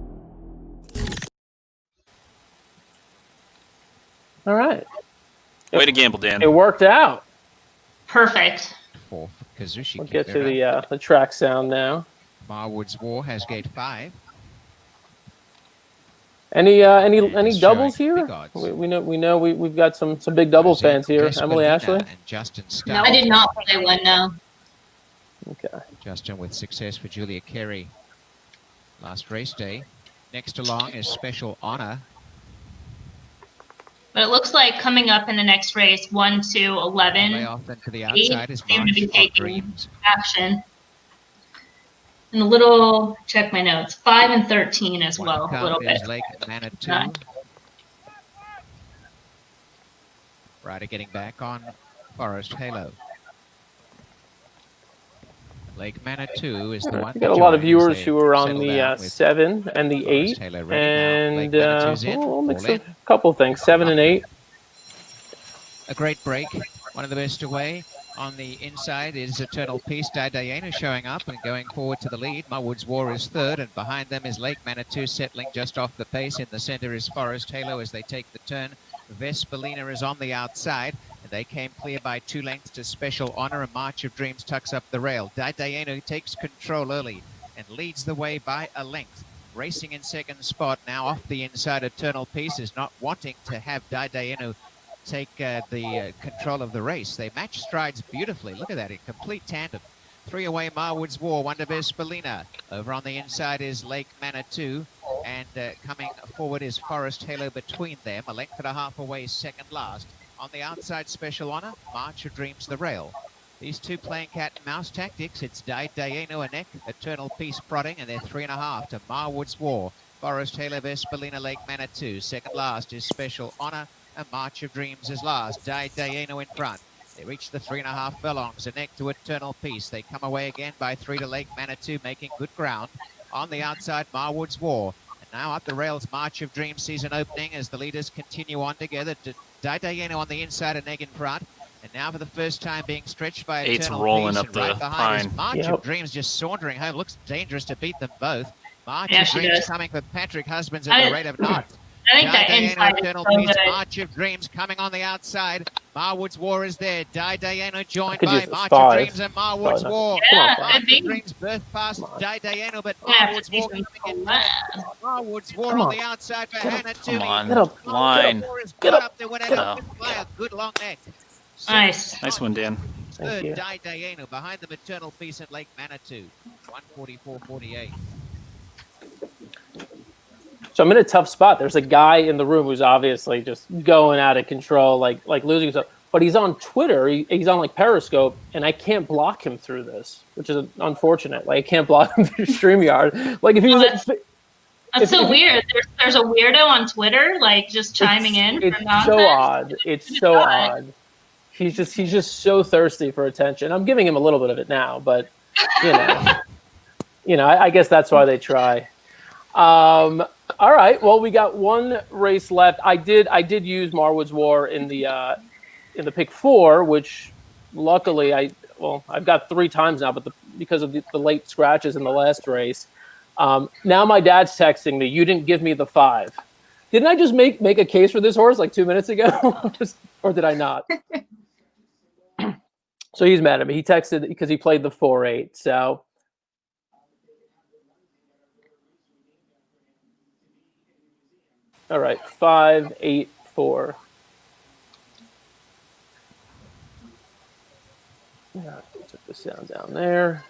Speaker 2: All right.
Speaker 4: Way to gamble, Dan.
Speaker 2: It worked out.
Speaker 3: Perfect.
Speaker 1: Fourth, Kazushi.
Speaker 2: We'll get to the track sound now.
Speaker 1: Marwood's War has gate 5.
Speaker 2: Any
Speaker 1: It's
Speaker 2: doubles
Speaker 1: showing
Speaker 2: here?
Speaker 1: big odds.
Speaker 2: We've got some big double fans here. Emily, Ashley.
Speaker 1: And Justin
Speaker 3: No,
Speaker 1: Stout.
Speaker 3: I did not play one. No.
Speaker 2: Okay.
Speaker 1: Justin with success for Julia Carey last race day. Next along is Special Honor.
Speaker 3: But it looks like coming up in the next race, 1 to 11.
Speaker 1: Way off into the outside is
Speaker 3: seem to be
Speaker 1: March of
Speaker 3: taking
Speaker 1: Dreams.
Speaker 3: action. And a little, check my notes, 5 and 13 as
Speaker 1: One
Speaker 3: well, a
Speaker 1: count
Speaker 3: little bit.
Speaker 1: is Lake Manitou.
Speaker 3: Nice.
Speaker 1: Rider getting back on Forest Halo. Lake Manitou is the one.
Speaker 2: We got a lot of viewers who are on the 7 and the 8, and we'll mix a couple things, 7 and 8.
Speaker 1: A great break, one of the best away. On the inside is Eternal Peace. Diana showing up and going forward to the lead. Marwood's War is third, and behind them is Lake Manitou settling just off the pace. In the center is Forest Halo as they take the turn. Vesperlina is on the outside, and they came clear by 2 lengths to Special Honor. A March of Dreams tucks up the rail. Diana takes control early and leads the way by a length. Racing in second spot now off the inside. Eternal Peace is not wanting to have Diana take the control of the race. They match strides beautifully. Look at that, in complete tandem. 3 away, Marwood's War, 1 to Vesperlina. Over on the inside is Lake Manitou, and coming forward is Forest Halo between them. A length and a half away, second last. On the outside, Special Honor, March of Dreams the rail. These two playing cat and mouse tactics. It's Diana a neck, Eternal Peace prodding, and they're 3.5 to Marwood's War. Forest Halo, Vesperlina, Lake Manitou. Second last is Special Honor, and March of Dreams is last. Diana in front. They reach the 3.5 furlongs, a neck to Eternal Peace. They come away again by 3 to Lake Manitou, making good ground. On the outside, Marwood's War. And now up the rails, March of Dreams season opening as the leaders continue on together. Diana on the inside, a neck in front. And now for the first time being stretched by Eternal Peace.
Speaker 4: Eight's rolling up
Speaker 1: and
Speaker 4: the
Speaker 1: right behind
Speaker 4: pine.
Speaker 1: is March of Dreams just sauntering home. Looks dangerous to beat them both. March of Dreams coming for Patrick Husbands at the rate of knots.
Speaker 3: I think that inside is
Speaker 1: Eternal
Speaker 3: so
Speaker 1: Peace,
Speaker 3: good.
Speaker 1: March of Dreams coming on the outside. Marwood's War is there. Diana joined
Speaker 2: could
Speaker 1: by
Speaker 2: use
Speaker 1: March
Speaker 2: 5.
Speaker 1: of Dreams and Marwood's War.
Speaker 3: Yeah,
Speaker 1: March
Speaker 3: I think-
Speaker 1: of Dreams birth past Diana, but
Speaker 3: Yeah,
Speaker 1: Marwood's War coming in. Marwood's War
Speaker 2: Come
Speaker 1: on
Speaker 2: on.
Speaker 1: the outside for
Speaker 2: Get
Speaker 1: Hannah
Speaker 4: Come
Speaker 1: Toomey.
Speaker 4: on,
Speaker 2: Get up.
Speaker 4: line.
Speaker 1: War is
Speaker 2: Get
Speaker 1: got
Speaker 2: up.
Speaker 1: up to win it.
Speaker 2: Get
Speaker 4: up.
Speaker 1: By a good long neck.
Speaker 3: Nice.
Speaker 4: Nice one, Dan.
Speaker 1: Third,
Speaker 2: you.
Speaker 1: Diana. Behind them, Eternal Peace at Lake Manitou. 144.48.
Speaker 2: So I'm in a tough spot. There's a guy in the room who's obviously just going out of control, like losing himself. But he's on Twitter. He's on like Periscope, and I can't block him through this, which is unfortunate. Like I can't block him through StreamYard. Like if he was,
Speaker 3: That's so weird. There's a weirdo on Twitter, like just chiming in.
Speaker 2: It's
Speaker 3: for nonsense.
Speaker 2: so odd. It's so odd. He's just so thirsty for attention. I'm giving him a little bit of it now, but I guess that's why they try. All right. Well, we got one race left. I did use Marwood's War in the pick 4, which luckily, I've got 3 times now, but because of the late scratches in the last race. Now my dad's texting me, "You didn't give me the 5." Didn't I just make a case for this horse like 2 minutes ago? Or did I not? So he's mad at me. He texted because he played the 4-8. So all right, 5, 8, 4. Yeah, took the sound down there.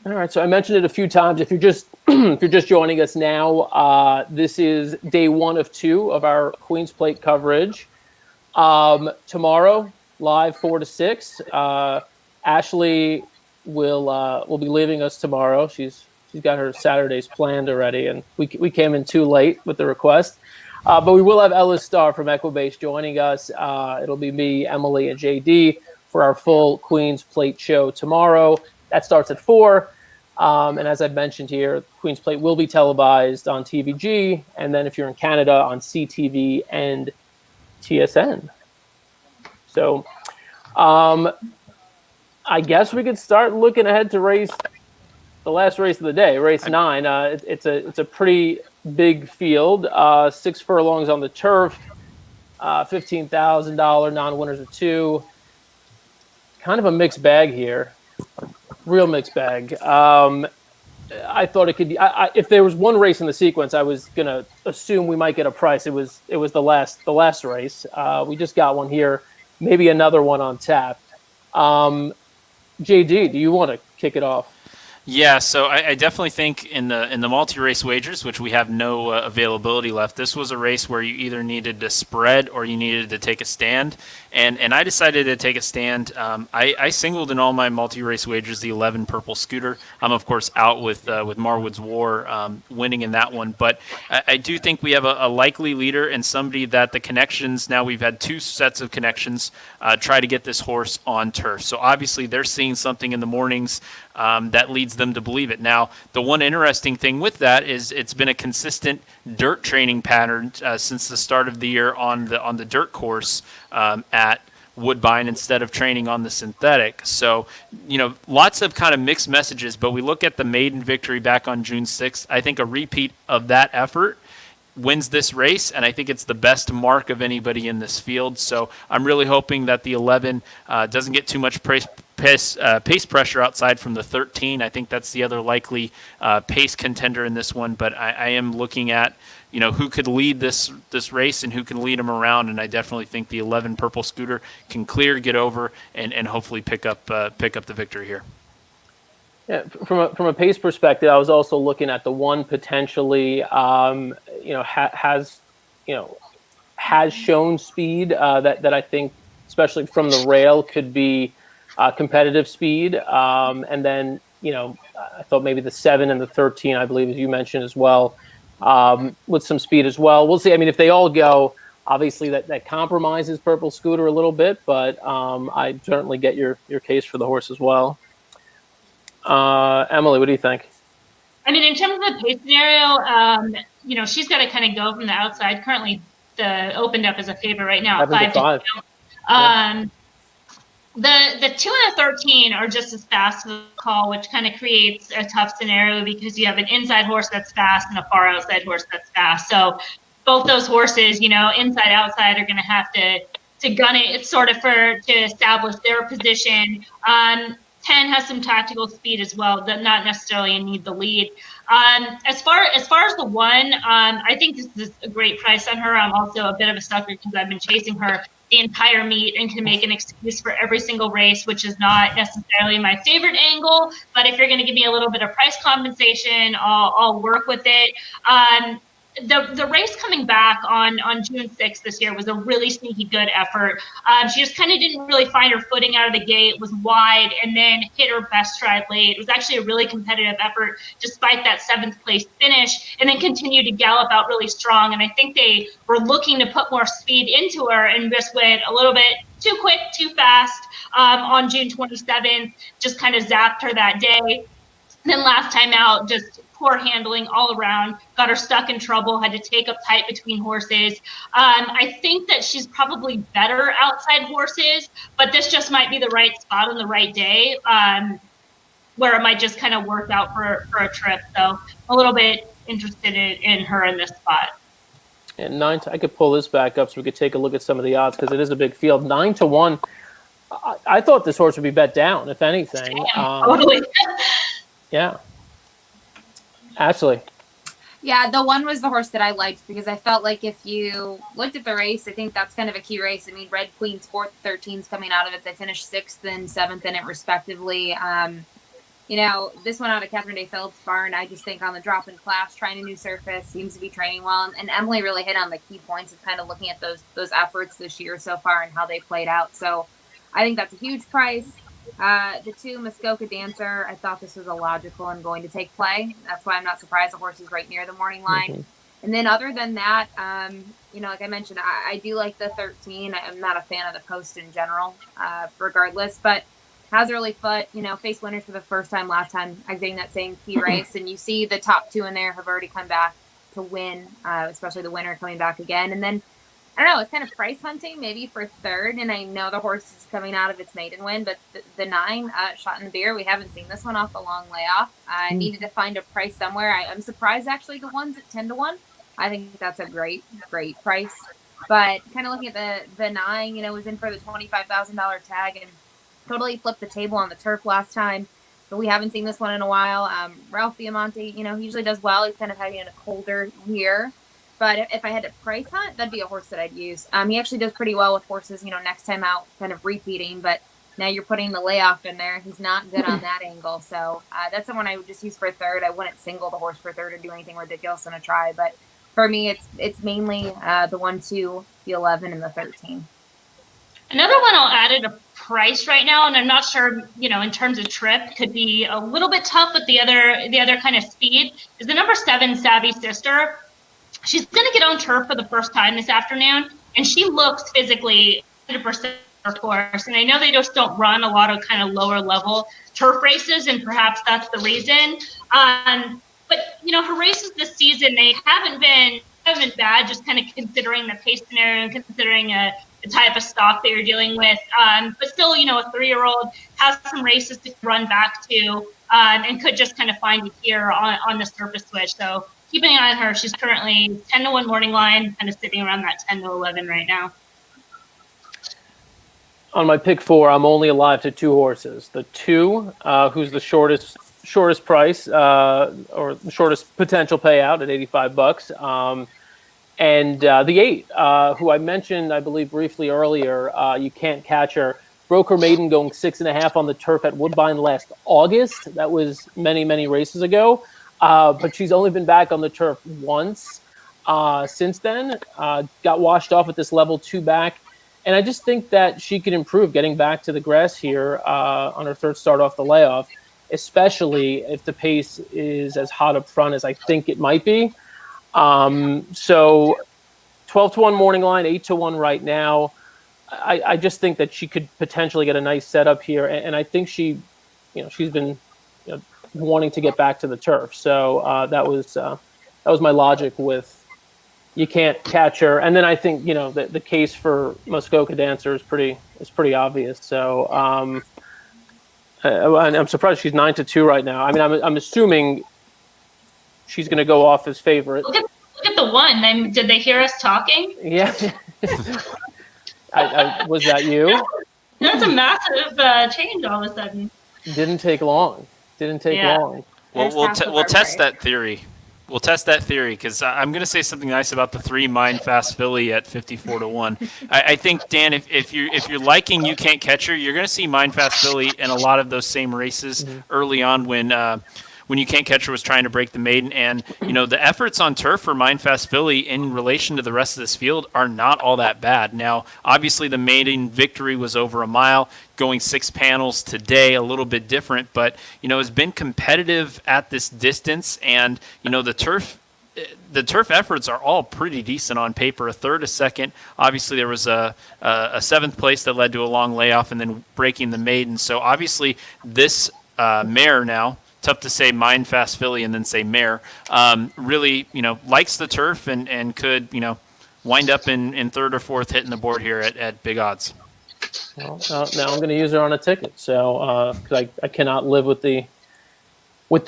Speaker 2: All right, so I mentioned it a few times. If you're just joining us now, this is day 1 of 2 of our Queen's Plate coverage. Tomorrow, live 4 to 6. Ashley will be leaving us tomorrow. She's got her Saturdays planned already, and we came in too late with the request. But we will have Ellis Starr from Equibase joining us. It'll be me, Emily, and J.D. for our full Queen's Plate show tomorrow. That starts at 4. And as I've mentioned here, Queen's Plate will be televised on TVG, and then if you're in Canada, on CTV and TSN. So I guess we could start looking ahead to the last race of the day, race 9. It's a pretty big field, 6 furlongs on the turf, $15,000 non-winners of 2. Kind of a mixed bag here. Real mixed bag. I thought it could be. If there was one race in the sequence, I was gonna assume we might get a price. It was the last race. We just got one here. Maybe another one on tap. JD, do you want to kick it off?
Speaker 4: Yeah, so I definitely think in the multi-race wagers, which we have no availability left, this was a race where you either needed to spread or you needed to take a stand, and I decided to take a stand. I singled in all my multi-race wagers the 11 Purple Scooter. I'm of course out with Marwood's War winning in that one, but I do think we have a likely leader and somebody that the connections. Now we've had 2 sets of connections try to get this horse on turf, so obviously they're seeing something in the mornings that leads them to believe it. Now, the one interesting thing with that is it's been a consistent dirt training pattern since the start of the year on the dirt course at Woodbine instead of training on the synthetic. So, lots of kind of mixed messages, but we look at the maiden victory back on June 6th. I think a repeat of that effort wins this race, and I think it's the best mark of anybody in this field. So I'm really hoping that the 11 doesn't get too much pace pressure outside from the 13. I think that's the other likely pace contender in this one, but I am looking at who could lead this race and who can lead them around, and I definitely think the 11 Purple Scooter can get over, and hopefully pick up the victory here.
Speaker 2: Yeah, from a pace perspective, I was also looking at the one potentially has shown speed that I think, especially from the rail, could be competitive speed. And then I thought maybe the 7 and the 13, I believe, as you mentioned as well, with some speed as well. We'll see. I mean, if they all go, obviously that compromises Purple Scooter a little bit, but I certainly get your case for the horse as well. Emily, what do you think?
Speaker 3: I mean, in terms of the pace scenario, she's got to kind of go from the outside. Currently, the opened up as a favorite right now at 5 to 2. The 2 and the 13 are just as fast as the call, which kind of creates a tough scenario because you have an inside horse that's fast and a far outside horse that's fast. So both those horses, inside outside, are going to have to gun it sort of to establish their position. 10 has some tactical speed as well, that not necessarily need the lead. As far as the 1, I think this is a great price on her. I'm also a bit of a sucker because I've been chasing her the entire meet and can make an excuse for every single race, which is not necessarily my favorite angle. But if you're going to give me a little bit of price compensation, I'll work with it. The race coming back on June 6th this year was a really sneaky good effort. She just kind of didn't really find her footing out of the gate, was wide, and then hit her best stride late. It was actually a really competitive effort despite that 7th place finish, and then continued to gallop out really strong. And I think they were looking to put more speed into her and just went a little bit too quick, too fast on June 27th, just kind of zapped her that day. Then last time out, just poor handling all around, got her stuck in trouble, had to take up tight between horses. I think that she's probably better outside horses, but this just might be the right spot on the right day, where it might just kind of work out for a trip. So a little bit interested in her in this spot.
Speaker 2: And I could pull this back up so we could take a look at some of the odds because it is a big field. 9-1. I thought this horse would be bet down, if anything.
Speaker 3: Totally.
Speaker 2: Yeah. Ashley.
Speaker 5: Yeah, the one was the horse that I liked because I felt like if you looked at the race, I think that's kind of a key race. I mean, Red Queen's 4th, 13's coming out of it. They finished 6th and 7th in it, respectively. This one out of Catherine Day Phillips' barn, I just think on the drop in class, trying a new surface, seems to be training well. And Emily really hit on the key points of kind of looking at those efforts this year so far and how they played out. So I think that's a huge price. The 2, Muskoka Dancer, I thought this was illogical and going to take play. That's why I'm not surprised the horse is right near the morning line. Mm-hmm. And then other than that, like I mentioned, I do like the 13. I'm not a fan of the post in general, regardless, but has early foot, faced winners for the first time last time exiting that same key race. And you see the top 2 in there have already come back to win, especially the winner coming back again. And then, I don't know, it's kind of price hunting maybe for 3rd. And I know the horse is coming out of its maiden win, but the 9, Shot in the Beer, we haven't seen this one off the long layoff. I needed to find a price somewhere. I'm surprised actually the one's at 10-1. I think that's a great, great price. But kind of looking at the 9, was in for the $25,000 tag and totally flipped the table on the turf last time, but we haven't seen this one in a while. Ralph Diamante, he usually does well. He's kind of having a colder year, but if I had to price hunt, that'd be a horse that I'd use. He actually does pretty well with horses, next time out, kind of repeating, but now you're putting the layoff in there. He's not good on that angle, so that's someone I would just use for 3rd. I wouldn't single the horse for 3rd or do anything ridiculous in a try, but for me, it's mainly the 1, 2, the 11, and the 13.
Speaker 3: Another one I'll add at a price right now, and I'm not sure, in terms of trip, could be a little bit tough with the other kind of speed, is the number 7, Savvy Sister. She's going to get on turf for the first time this afternoon, and she looks physically 100% her course. And I know they just don't run a lot of kind of lower level turf races, and perhaps that's the reason. But her races this season, they haven't been bad, just kind of considering the pace scenario and considering the type of stock that you're dealing with. But still, a 3-year-old has some races to run back to, and could just kind of find it here on the surface switch. So keeping an eye on her. She's currently 10-1 morning line, kind of sitting around that 10-11 right now.
Speaker 2: On my pick 4, I'm only alive to 2 horses. The 2, who's the shortest price or the shortest potential payout at $85. And the 8, who I mentioned, I believe, briefly earlier, you can't catch her. Broke her maiden going 6.5 on the turf at Woodbine last August. That was many, many races ago. But she's only been back on the turf once since then. Got washed off at this level 2 back. And I just think that she can improve getting back to the grass here on her 3rd start off the layoff, especially if the pace is as hot up front as I think it might be. So 12-1 morning line, 8-1 right now. I just think that she could potentially get a nice setup here. And I think she's been wanting to get back to the turf. So that was my logic with you can't catch her. And then I think, the case for Muskoka Dancer is pretty obvious. So and I'm surprised she's 9-2 right now. I mean, I'm assuming she's going to go off as favorite.
Speaker 3: Look at the 1. Did they hear us talking?
Speaker 2: Yeah. Was that you?
Speaker 3: That's a massive change all of a sudden.
Speaker 2: Didn't take long. Long.
Speaker 4: Well, we'll test that theory. We'll test that theory because I'm going to say something nice about the 3 Mind Fast Filly at 54-1. I think, Dan, if you're liking You Can't Catch Her, you're going to see Mind Fast Filly in a lot of those same races early on when You Can't Catch Her was trying to break the maiden. And, the efforts on turf for Mind Fast Filly in relation to the rest of this field are not all that bad. Now, obviously the maiden victory was over a mile, going 6 panels today, a little bit different, but, has been competitive at this distance. And, the turf efforts are all pretty decent on paper. A 3rd, a 2nd. Obviously, there was a 7th place that led to a long layoff and then breaking the maiden. So obviously, this mare now, tough to say Mind Fast Philly and then say Mare. Really, likes the turf and could, wind up in third or fourth hitting the board here at big odds.
Speaker 2: Well, now I'm going to use her on a ticket. So because I cannot live with the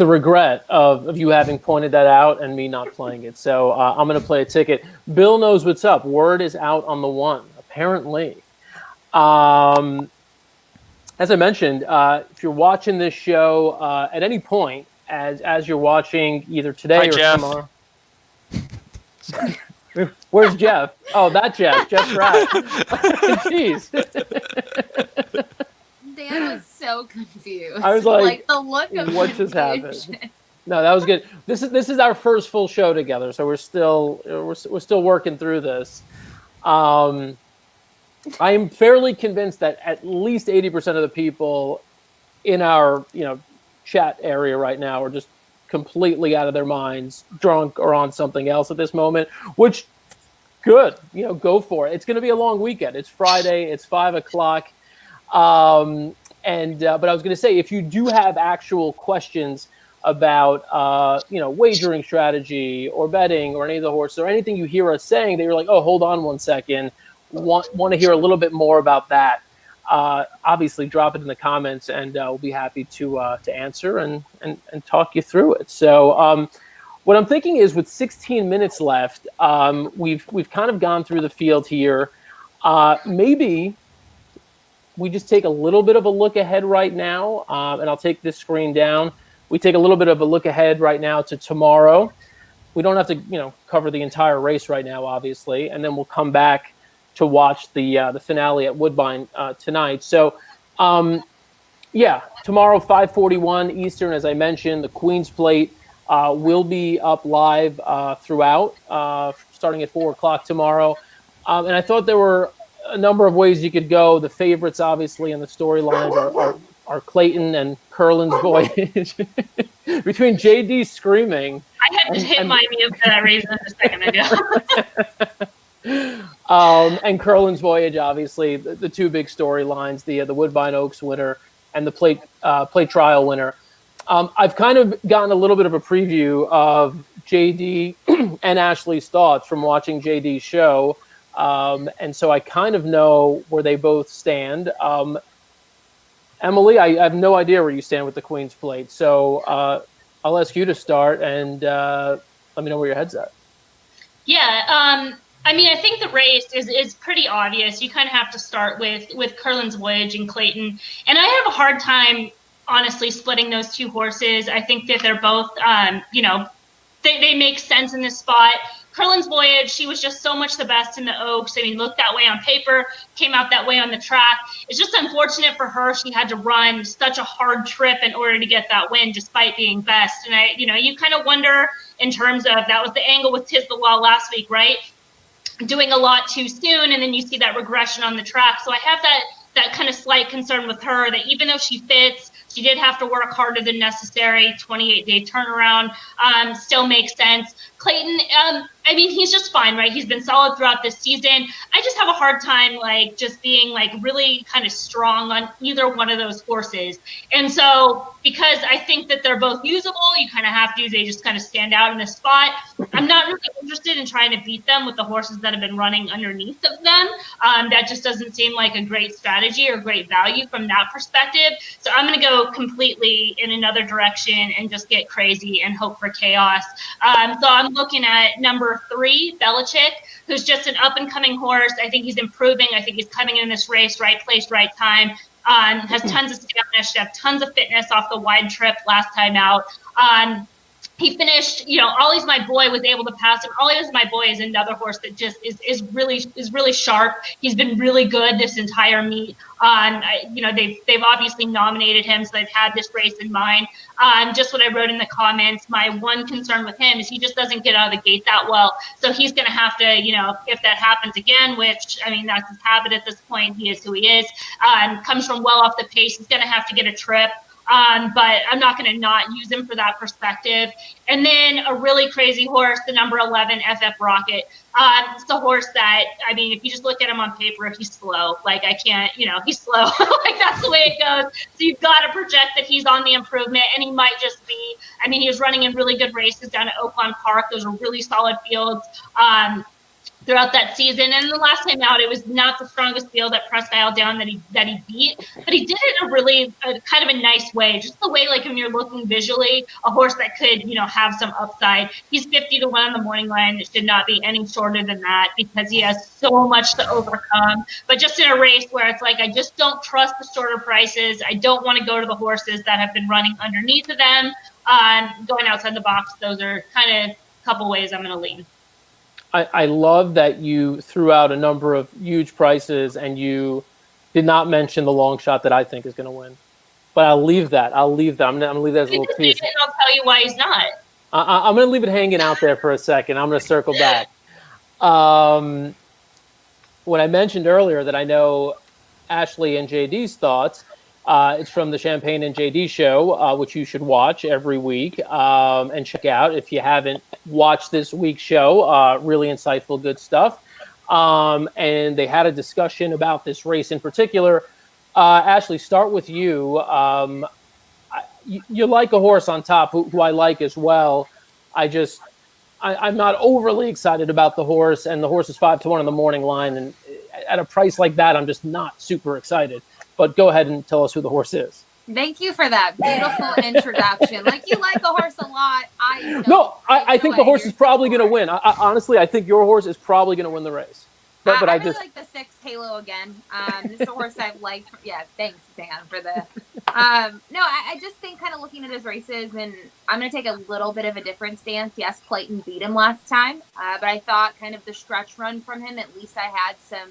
Speaker 2: regret of you having pointed that out and me not playing it. So I'm going to play a ticket. Bill knows what's up. Word is out on the one, apparently. As I mentioned, if you're watching this show at any point, as you're watching either today
Speaker 4: Hi,
Speaker 2: or
Speaker 4: Jeff.
Speaker 2: tomorrow. Where's Jeff? Oh, that Jeff. Jeff Pratt. Jeez.
Speaker 5: Dan was so confused.
Speaker 2: I was like
Speaker 5: the look of
Speaker 2: what just happened? No, that was good. This is our first full show together, so we're still working through this. I am fairly convinced that at least 80% of the people in our chat area right now are just completely out of their minds, drunk or on something else at this moment. Which, good, go for it. It's going to be a long weekend. It's Friday. It's 5:00. But I was going to say, if you do have actual questions about wagering strategy or betting or any of the horses or anything you hear us saying that you're like, oh, hold on one second, want to hear a little bit more about that, obviously drop it in the comments and we'll be happy to answer and talk you through it. So what I'm thinking is, with 16 minutes left, we've kind of gone through the field here. Maybe we just take a little bit of a look ahead right now, and I'll take this screen down. We take a little bit of a look ahead right now to tomorrow. We don't have to, cover the entire race right now, obviously, and then we'll come back to watch the finale at Woodbine tonight. So, tomorrow 5:41 Eastern, as I mentioned, the Queen's Plate will be up live throughout, starting at 4:00 tomorrow. And I thought there were a number of ways you could go. The favorites, obviously, and the storylines are Clayton and Curlin's Voyage. Between J.D. screaming.
Speaker 3: I had to hit my mute for that reason a second ago.
Speaker 2: And Curlin's Voyage, obviously, the two big storylines, the Woodbine Oaks winner and the plate trial winner. I've kind of gotten a little bit of a preview of JD and Ashley's thoughts from watching JD's show. And so I kind of know where they both stand. Emily, I have no idea where you stand with the Queen's Plate. So I'll ask you to start and let me know where your head's at.
Speaker 3: Yeah, I think the race is pretty obvious. You kind of have to start with Curlin's Voyage and Clayton. And I have a hard time, honestly, splitting those two horses. I think that they're both, they make sense in this spot. Curlin's Voyage, she was just so much the best in the Oaks. Looked that way on paper, came out that way on the track. It's just unfortunate for her. She had to run such a hard trip in order to get that win, despite being best. And you kind of wonder in terms of, that was the angle with Tiz the Law last week, right? Doing a lot too soon, and then you see that regression on the track. So I have that kind of slight concern with her, that even though she fits, she did have to work harder than necessary. 28-day turnaround still makes sense. Clayton, he's just fine, right? He's been solid throughout this season. I just have a hard time, just being, really kind of strong on either one of those horses. And so, because I think that they're both usable, you kind of have to, they just kind of stand out in this spot. I'm not really interested in trying to beat them with the horses that have been running underneath of them. That just doesn't seem like a great strategy or great value from that perspective. So I'm going to go completely in another direction and just get crazy and hope for chaos. So I'm looking at number 3, Belichick, who's just an up-and-coming horse. I think he's improving. I think he's coming in this race, right place, right time. Has tons of stamina, should have tons of fitness off the wide trip last time out. He finished, Ollie's My Boy was able to pass him. Ollie's My Boy is another horse that just is really sharp. He's been really good this entire meet. They've obviously nominated him, so they've had this race in mind. Just what I wrote in the comments, my one concern with him is he just doesn't get out of the gate that well. So he's going to have to, if that happens again, which, that's his habit at this point. He is who he is. Comes from well off the pace. He's going to have to get a trip but I'm not going to not use him for that perspective. And then a really crazy horse, the number 11 FF Rocket. It's a horse that, I mean, if you just look at him on paper, he's slow. Like, I can't, he's slow. Like, that's the way it goes. So you've got to project that he's on the improvement, and he might just be. I mean, he was running in really good races down at Oakland Park. Those are really solid fields. Throughout that season, and the last time out, it was not the strongest field at Presque Isle Down that he beat, but he did it in a really kind of a nice way. Just the way, like when you're looking visually, a horse that could, have some upside. He's 50-1 on the morning line. It should not be any shorter than that because he has so much to overcome. But just in a race where it's like, I just don't trust the shorter prices. I don't want to go to the horses that have been running underneath of them. Going outside the box, those are kind of a couple ways I'm going to lean.
Speaker 2: I love that you threw out a number of huge prices and you did not mention the long shot that I think is going to win. But I'll leave that. I'm going to leave that as a little tease.
Speaker 3: And I'll tell you why he's not.
Speaker 2: I'm going to leave it hanging out there for a second. I'm going to circle back. When I mentioned earlier that I know Ashley and JD's thoughts, it's from the Champagne and JD show, which you should watch every week and check out if you haven't watched this week's show. Really insightful, good stuff. And they had a discussion about this race in particular. Ashley, start with you. You like a horse on top who I like as well. I'm not overly excited about the horse, and the horse is 5-1 on the morning line. And at a price like that, I'm just not super excited. But go ahead and tell us who the horse is.
Speaker 5: Thank you for that beautiful introduction. Like, you like the horse a lot.
Speaker 2: I think the horse is probably going to win. Honestly, I think your horse is probably going to win the race. But
Speaker 5: I really like the 6 Halo again. This is a horse I've liked. Thanks, Dan, for the. I just think kind of looking at his races, and I'm going to take a little bit of a different stance. Yes, Clayton beat him last time, but I thought kind of the stretch run from him, at least I had some,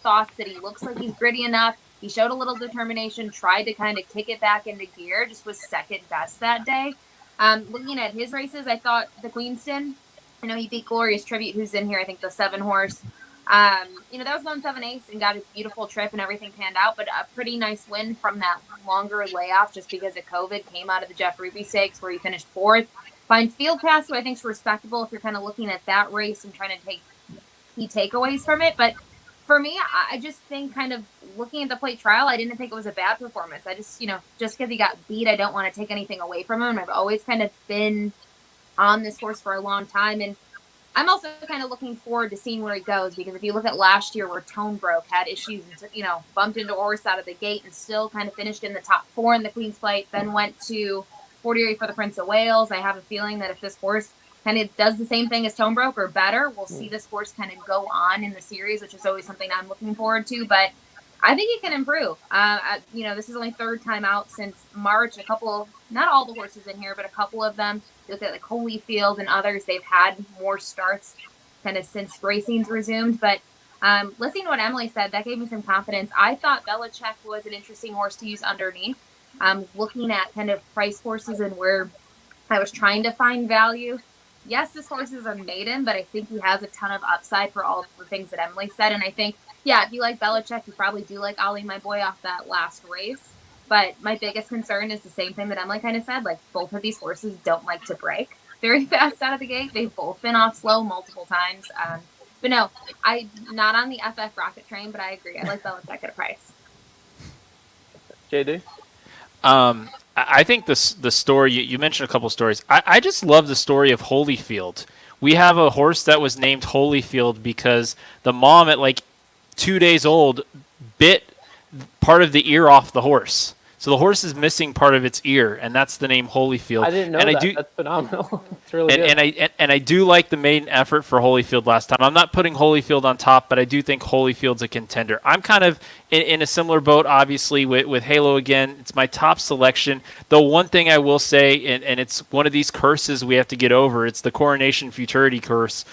Speaker 5: thoughts that he looks like he's gritty enough. He showed a little determination, tried to kind of kick it back into gear, just was second best that day. Looking at his races, I thought the Queenston, he beat Glorious Tribute, who's in here, I think the 7 horse. That was 1-7/8 and got a beautiful trip and everything panned out, but a pretty nice win from that longer layoff just because of COVID. Came out of the Jeff Ruby Stakes where he finished 4th. Fine Field Pass, who I think is respectable if you're kind of looking at that race and trying to take key takeaways from it. But for me, I just think kind of looking at the plate trial, I didn't think it was a bad performance. I just, just because he got beat, I don't want to take anything away from him. I've always kind of been on this horse for a long time. And I'm also kind of looking forward to seeing where he goes, because if you look at last year where Tone Broke had issues and, bumped into a horse out of the gate and still kind of finished in the top 4 in the Queen's Plate, then went to Fortieri for the Prince of Wales. I have a feeling that if this horse kind of does the same thing as Tone Broke or better, we'll see this horse kind of go on in the series, which is always something I'm looking forward to. But I think he can improve. This is only 3rd time out since March. Not all the horses in here, but a couple of them. You look at like Holyfield and others, they've had more starts kind of since racing's resumed. But listening to what Emily said, that gave me some confidence. I thought Belichick was an interesting horse to use underneath. Looking at kind of price horses and where I was trying to find value. Yes, this horse is a maiden, but I think he has a ton of upside for all of the things that Emily said. And I think, if you like Belichick, you probably do like Ollie, my boy, off that last race. But my biggest concern is the same thing that Emily kind of said. Like, both of these horses don't like to break very fast out of the gate. They've both been off slow multiple times. But no, I'm not on the FF Rocket train, but I agree. I like Belichick at a price.
Speaker 2: JD?
Speaker 4: I think the story, you mentioned a couple stories. I just love the story of Holyfield. We have a horse that was named Holyfield because the mom at like 2 days old bit part of the ear off the horse. So the horse is missing part of its ear, and that's the name Holyfield.
Speaker 2: I didn't know that. That's phenomenal. It's really
Speaker 4: good. And I do like the maiden effort for Holyfield last time. I'm not putting Holyfield on top, but I do think Holyfield's a contender. I'm kind of in a similar boat, obviously, with Halo again. It's my top selection. The one thing I will say, and it's one of these curses we have to get over, it's the Coronation Futurity curse.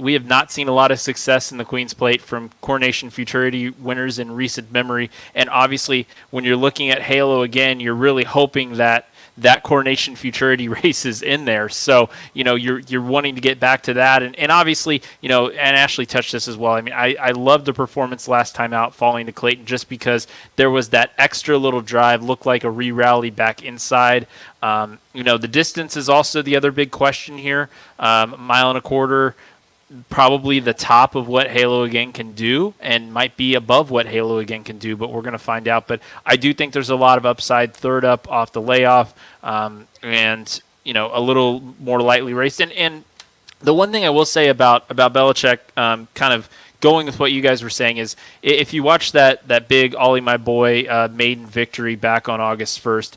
Speaker 4: We have not seen a lot of success in the Queen's Plate from Coronation Futurity winners in recent memory. And obviously, when you're looking at Halo again, you're really hoping that that Coronation Futurity race is in there. So, you're wanting to get back to that. And obviously, and Ashley touched this as well. I mean, I loved the performance last time out, falling to Clayton, just because there was that extra little drive, looked like a re-rally back inside. The distance is also the other big question here. 1.25 miles, probably the top of what Halo Again can do, and might be above what Halo Again can do, but we're going to find out. But I do think there's a lot of upside, third up off the layoff, and a little more lightly raced. And the one thing I will say about Belichick, kind of going with what you guys were saying, is if you watch that big Ollie My Boy maiden victory back on August 1st,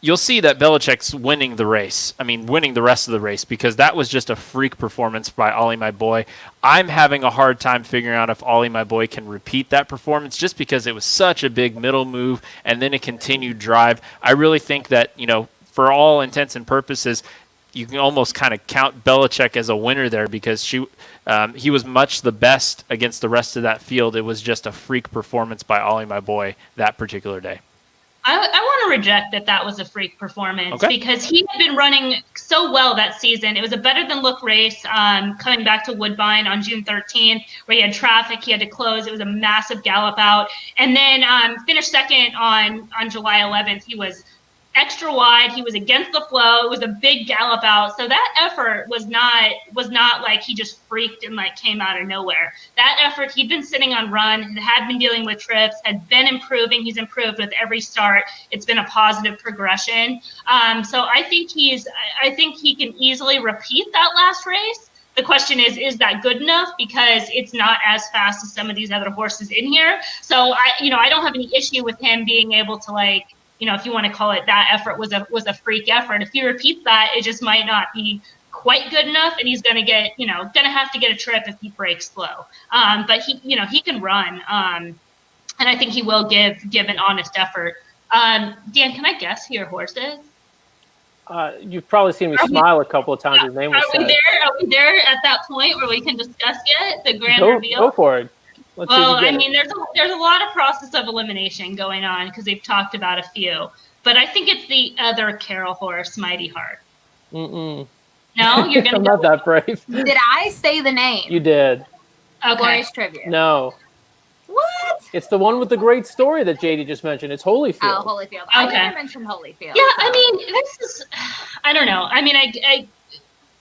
Speaker 4: you'll see that Belichick's winning the race. I mean, winning the rest of the race, because that was just a freak performance by Ollie My Boy. I'm having a hard time figuring out if Ollie My Boy can repeat that performance, just because it was such a big middle move and then a continued drive. I really think that, for all intents and purposes, you can almost kind of count Belichick as a winner there, because he was much the best against the rest of that field. It was just a freak performance by Ollie My Boy that particular day.
Speaker 3: I want to reject that was a freak performance, because he had been running so well that season. It was a better than look race, coming back to Woodbine on June 13th, where he had traffic, he had to close. It was a massive gallop out, and then finished second on July 11th. He was extra wide. He was against the flow. It was a big gallop out. So that effort was not like he just freaked and like came out of nowhere. That effort, he'd been sitting on run, had been dealing with trips, had been improving. He's improved with every start. It's been a positive progression. So I think he can easily repeat that last race. The question is that good enough? Because it's not as fast as some of these other horses in here. So I don't have any issue with him being able to, if you want to call it, that effort was a freak effort. If he repeats that, it just might not be quite good enough, and he's going to have to get a trip if he breaks slow. But he can run, and I think he will give an honest effort. Dan, can I guess who your horse is?
Speaker 2: You've probably seen me smile a couple of times. His name was said.
Speaker 3: Are we there at that point where we can discuss yet the grand reveal?
Speaker 2: Go for it.
Speaker 3: Well, I mean, there's a lot of process of elimination going on, because they've talked about a few, but I think it's the other Carol horse, Mighty Heart.
Speaker 2: No,
Speaker 3: you're gonna.
Speaker 2: I'm not that brave.
Speaker 5: Did I say the name?
Speaker 2: You did.
Speaker 3: Okay.
Speaker 5: Glorious Tribute.
Speaker 2: No.
Speaker 5: What?
Speaker 2: It's the one with the great story that JD just mentioned. It's Holyfield.
Speaker 5: Oh, Holyfield. I didn't mention Holyfield.
Speaker 3: Yeah, so. I mean, this is. I don't know. I mean, I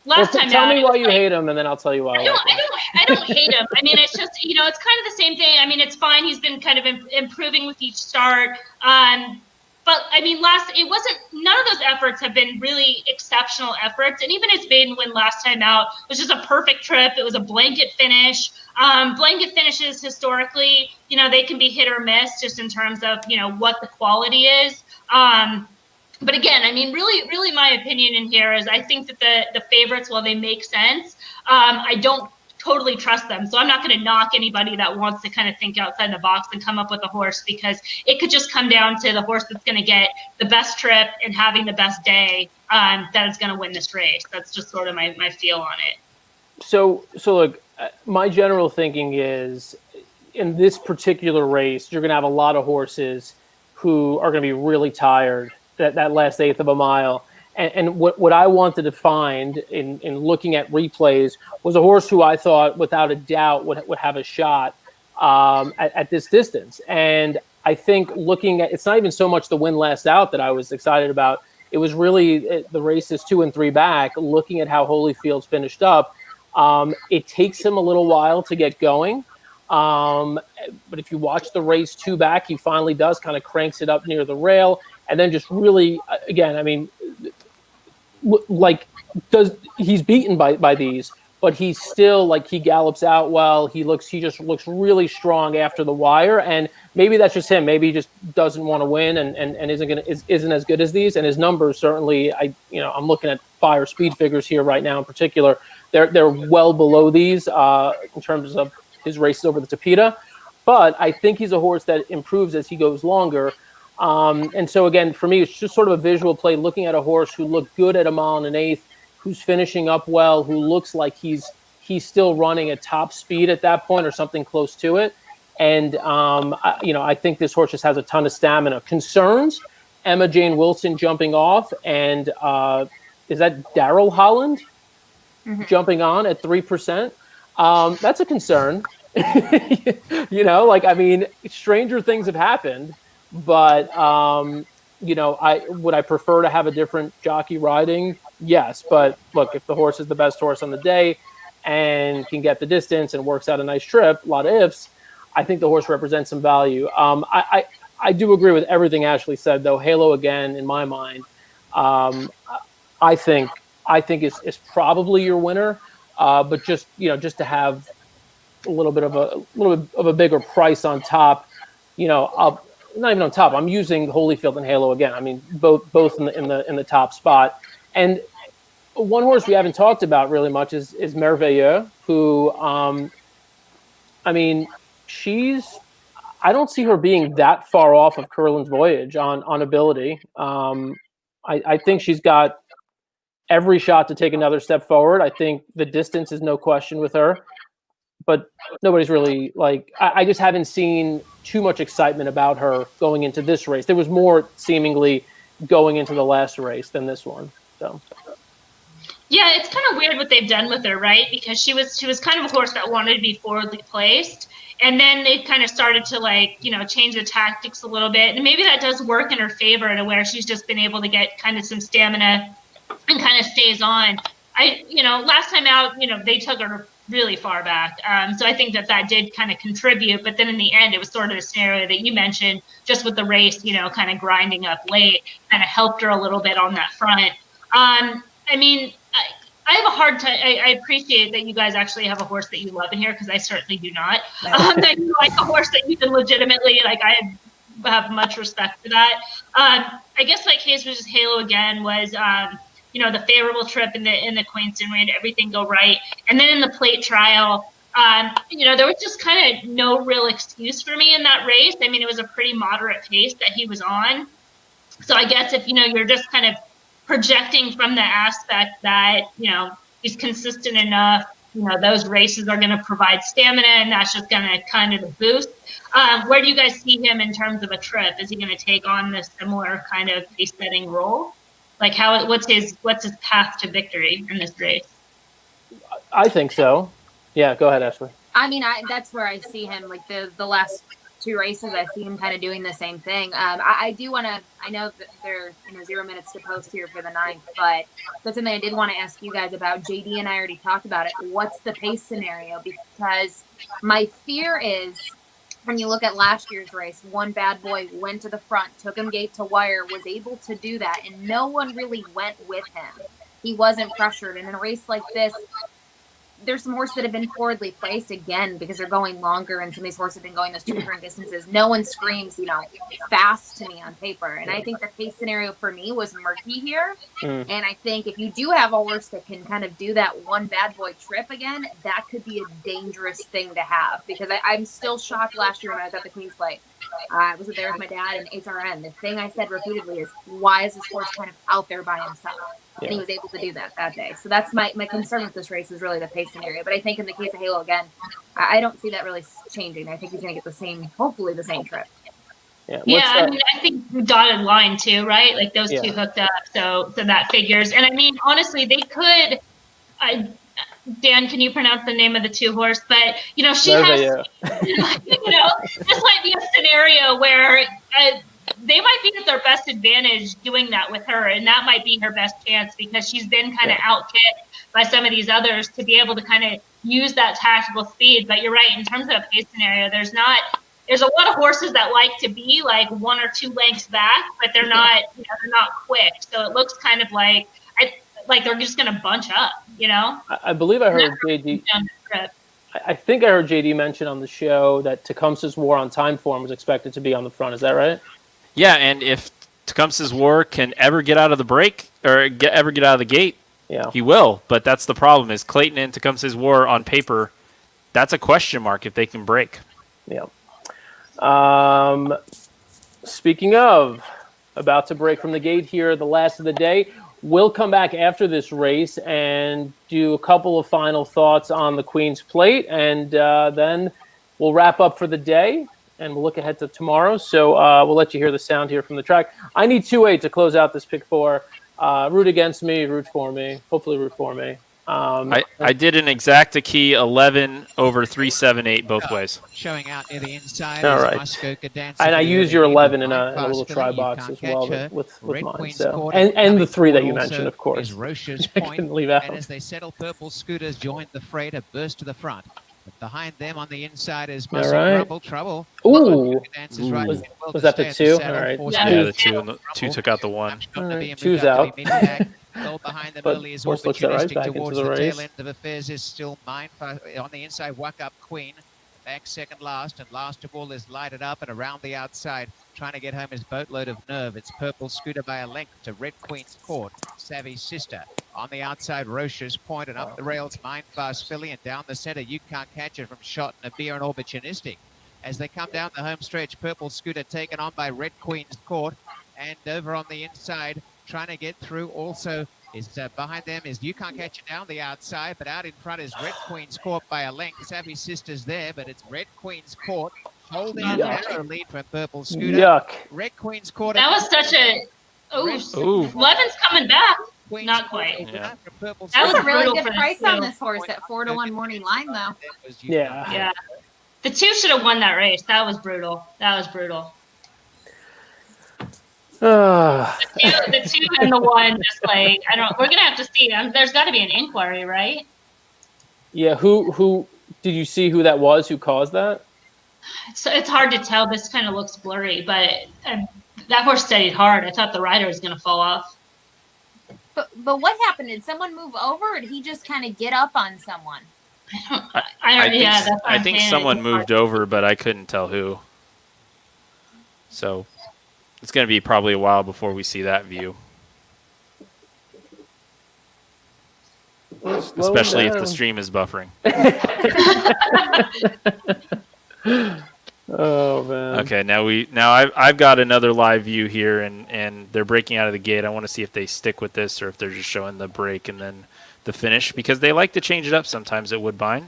Speaker 3: last time.
Speaker 2: Tell me why you hate him, and then I'll tell you why.
Speaker 3: I don't hate him. I mean, it's just, it's kind of the same thing. I mean, it's fine. He's been kind of improving with each start. But I mean, none of those efforts have been really exceptional efforts. And even his maiden win last time out was just a perfect trip. It was a blanket finish. Blanket finishes historically, they can be hit or miss just in terms of, what the quality is. But again, I mean, really my opinion in here is I think that the favorites, while they make sense, I don't totally trust them. So I'm not going to knock anybody that wants to kind of think outside the box and come up with a horse, because it could just come down to the horse that's going to get the best trip and having the best day that is going to win this race. That's just sort of my feel on it.
Speaker 2: So look, my general thinking is in this particular race, you're going to have a lot of horses who are going to be really tired that last eighth of a mile. And what I wanted to find in looking at replays was a horse who I thought, without a doubt, would have a shot at this distance. And I think looking at, it's not even so much the win last out that I was excited about. It was really the races 2 and 3 back, looking at how Holyfield's finished up. It takes him a little while to get going. But if you watch the race 2 back, he finally does, kind of cranks it up near the rail. And then just really, again, I mean, he's beaten by these, but he's still he gallops out well. He just looks really strong after the wire. And maybe that's just him. Maybe he just doesn't want to win and isn't as good as these. And his numbers certainly, I'm looking at fire speed figures here right now in particular. They're well below these in terms of his races over the Tapeta. But I think he's a horse that improves as he goes longer. And so, again, for me, it's just sort of a visual play, looking at a horse who looked good at 1 1/8 miles, who's finishing up well, who looks like he's still running at top speed at that point or something close to it. And, I think this horse just has a ton of stamina. Concerns, Emma Jane Wilson jumping off, and is that Daryl Holland jumping on at 3%? That's a concern. I mean, stranger things have happened, but would I prefer to have a different jockey riding? Yes, but look, if the horse is the best horse on the day and can get the distance and works out a nice trip, a lot of ifs, I think the horse represents some value. I do agree with everything Ashley said, though. Halo again, in my mind, I think is probably your winner. But just to have a little bit of a bigger price on top, not even on top. I'm using Holyfield and Halo again. I mean, both in the top spot. And one horse we haven't talked about really much is Merveilleux, who, I mean, I don't see her being that far off of Curlin's Voyage on ability. I think she's got every shot to take another step forward. I think the distance is no question with her, but nobody's really I just haven't seen too much excitement about her going into this race. There was more seemingly going into the last race than this one. So.
Speaker 3: Yeah, it's kind of weird what they've done with her, right? Because she was kind of a horse that wanted to be forwardly placed. And then they kind of started to change the tactics a little bit. And maybe that does work in her favor to where she's just been able to get kind of some stamina and kind of stays on. Last time out, they took her really far back. So I think that did kind of contribute. But then in the end, it was sort of the scenario that you mentioned, just with the race, kind of grinding up late, kind of helped her a little bit on that front. I have a hard time. I appreciate that you guys actually have a horse that you love in here, because I certainly do not. That you like a horse that you can legitimately I have much respect for that. I guess my case was just Halo again was the favorable trip in the Queenston. We had everything go right, and then in the plate trial, there was just kind of no real excuse for me in that race. I mean, it was a pretty moderate pace that he was on. So I guess if you're just kind of projecting from the aspect that, he's consistent enough, those races are going to provide stamina, and that's just going to kind of the boost. Where do you guys see him in terms of a trip? Is he going to take on this similar kind of pace-setting role? What's his path to victory in this race?
Speaker 2: I think so. Yeah, go ahead, Ashley.
Speaker 5: I mean, that's where I see him. The last two races, I see him kind of doing the same thing. I do want to. I know that there are 0 minutes to post here for the 9th, but that's something I did want to ask you guys about. JD and I already talked about it. What's the pace scenario? Because my fear is, when you look at last year's race, one bad boy went to the front, took him gate to wire, was able to do that, and no one really went with him. He wasn't pressured. And in a race like this, there's some horses that have been forwardly placed again because they're going longer, and some of these horses have been going those 2 different distances. No one screams, fast to me on paper. And I think the pace scenario for me was murky here. And I think if you do have a horse that can kind of do that one bad boy trip again, that could be a dangerous thing to have, because I'm still shocked last year when I was at the Queen's Plate. I was there with my dad and HRN. The thing I said repeatedly is, why is this horse kind of out there by himself? And he was able to do that day. So that's my concern with this race is really the pace scenario. But I think in the case of Halo again, I don't see that really changing. I think he's going to get hopefully the same trip.
Speaker 3: Yeah, I think dotted line too, right? Those two hooked up, so that figures. And I mean, honestly, they could. Dan, can you pronounce the name of the 2 horse? But she has. This might be a scenario where they might be at their best advantage doing that with her, and that might be her best chance, because she's been kind of outkicked by some of these others to be able to kind of use that tactical speed. But you're right, in terms of a pace scenario, there's a lot of horses that like to be 1 or 2 lengths back, but they're not they're not quick. So it looks kind of like they're just going to bunch up,
Speaker 2: I believe I heard JD. I think I heard JD mention on the show that Tecumseh's War on time form was expected to be on the front. Is that right?
Speaker 4: Yeah, and if Tecumseh's War can ever get out of the break or ever get out of the gate, he will. But that's the problem, is Clayton and Tecumseh's War on paper, that's a question mark if they can break.
Speaker 2: Yeah. Speaking of about to break from the gate here, the last of the day, we'll come back after this race and do a couple of final thoughts on the Queen's Plate, and then we'll wrap up for the day. and we'll look ahead to tomorrow. So we'll let you hear the sound here from the track. I need 2-8 to close out this pick 4. Root against me, root for me. Hopefully root for me.
Speaker 4: I did an exacta key 11 over 378 both ways.
Speaker 1: Showing out near the inside.
Speaker 2: All
Speaker 1: is
Speaker 2: right.
Speaker 1: Muskoka dancing
Speaker 2: And I
Speaker 1: to the
Speaker 2: use
Speaker 1: other
Speaker 2: your
Speaker 1: lead
Speaker 2: 11
Speaker 1: with
Speaker 2: in
Speaker 1: Mike
Speaker 2: a little
Speaker 1: Fast
Speaker 2: try
Speaker 1: Filly. You
Speaker 2: box
Speaker 1: can't
Speaker 2: as well
Speaker 1: catch her.
Speaker 2: with
Speaker 1: Red
Speaker 2: mine.
Speaker 1: Queen's
Speaker 2: So
Speaker 1: Court
Speaker 2: and the
Speaker 1: coming
Speaker 2: 3 that you
Speaker 1: forward
Speaker 2: mentioned,
Speaker 1: also
Speaker 2: of course.
Speaker 1: is Roche's
Speaker 2: I
Speaker 1: Point.
Speaker 2: couldn't leave out.
Speaker 1: And as they settle, Purple Scooters join the freight, a burst to the front. But behind them on the inside is
Speaker 2: All
Speaker 1: Muscle
Speaker 2: right.
Speaker 1: Grumble Trouble.
Speaker 2: Ooh.
Speaker 1: Dances right
Speaker 2: Was-
Speaker 1: in well
Speaker 2: was
Speaker 1: to
Speaker 2: that the
Speaker 1: stay in
Speaker 2: 2?
Speaker 1: saddle,
Speaker 2: All right.
Speaker 1: forced
Speaker 3: Yeah.
Speaker 4: Yeah,
Speaker 1: to
Speaker 4: the two, and the two took out the one.
Speaker 1: Got to be moved
Speaker 2: Two's
Speaker 1: up to
Speaker 2: out.
Speaker 1: be mid-pack. Goal behind them
Speaker 2: But
Speaker 1: early is
Speaker 2: horse looks all right,
Speaker 1: opportunistic
Speaker 2: back into
Speaker 1: towards
Speaker 2: the
Speaker 1: the
Speaker 2: race.
Speaker 1: tail end of affairs is still mine. On the inside, Wuck Up Queen. Back second last, and last of all is Lighted Up, and around the outside, trying to get home his boatload of nerve. It's Purple Scooter by a length to Red Queen's Court, Savvy's Sister. On the outside, Roche's Point, and up the rails, Mine Fast Filly, and down the center, You Can't Catch It from Shot and a Beer and Opportunistic. As they come down the home stretch, Purple Scooter taken on by Red Queen's Court, and over on the inside, trying to get through also is behind them is You Can't Catch It down the outside, but out in front is Red Queen's Court by a length. Savvy Sister's there, but it's Red Queen's Court holding a narrow lead from Purple Scooter.
Speaker 2: Yuck.
Speaker 1: Red Queen's Court.
Speaker 3: That was such a.
Speaker 4: Ooh.
Speaker 3: 11's coming back.
Speaker 1: Queen's
Speaker 3: Not
Speaker 1: Court
Speaker 3: quite.
Speaker 1: over
Speaker 4: Yeah.
Speaker 1: from Purple
Speaker 3: That was
Speaker 5: That's a really
Speaker 3: brutal
Speaker 5: good
Speaker 3: for the
Speaker 5: price on
Speaker 3: two.
Speaker 5: this horse at 4-1 morning line, though.
Speaker 1: That was You
Speaker 2: Yeah.
Speaker 1: Can't
Speaker 3: Yeah. The 2 should have won that race. That was brutal. That was brutal. The 2 and the 1, just like, I don't. We're gonna have to see. There's got to be an inquiry, right?
Speaker 2: Yeah, who did you see who that was who caused that?
Speaker 3: So it's hard to tell. This kind of looks blurry, but that horse steadied hard. I thought the rider was gonna fall off.
Speaker 5: But what happened? Did someone move over, or did he just kind of get up on someone?
Speaker 4: I think someone moved over, but I couldn't tell who. So it's going to be probably a while before we see that view. Especially if the stream is buffering.
Speaker 2: Oh man.
Speaker 4: Okay, now I've got another live view here, and they're breaking out of the gate. I want to see if they stick with this or if they're just showing the break and then the finish, because they like to change it up sometimes at Woodbine.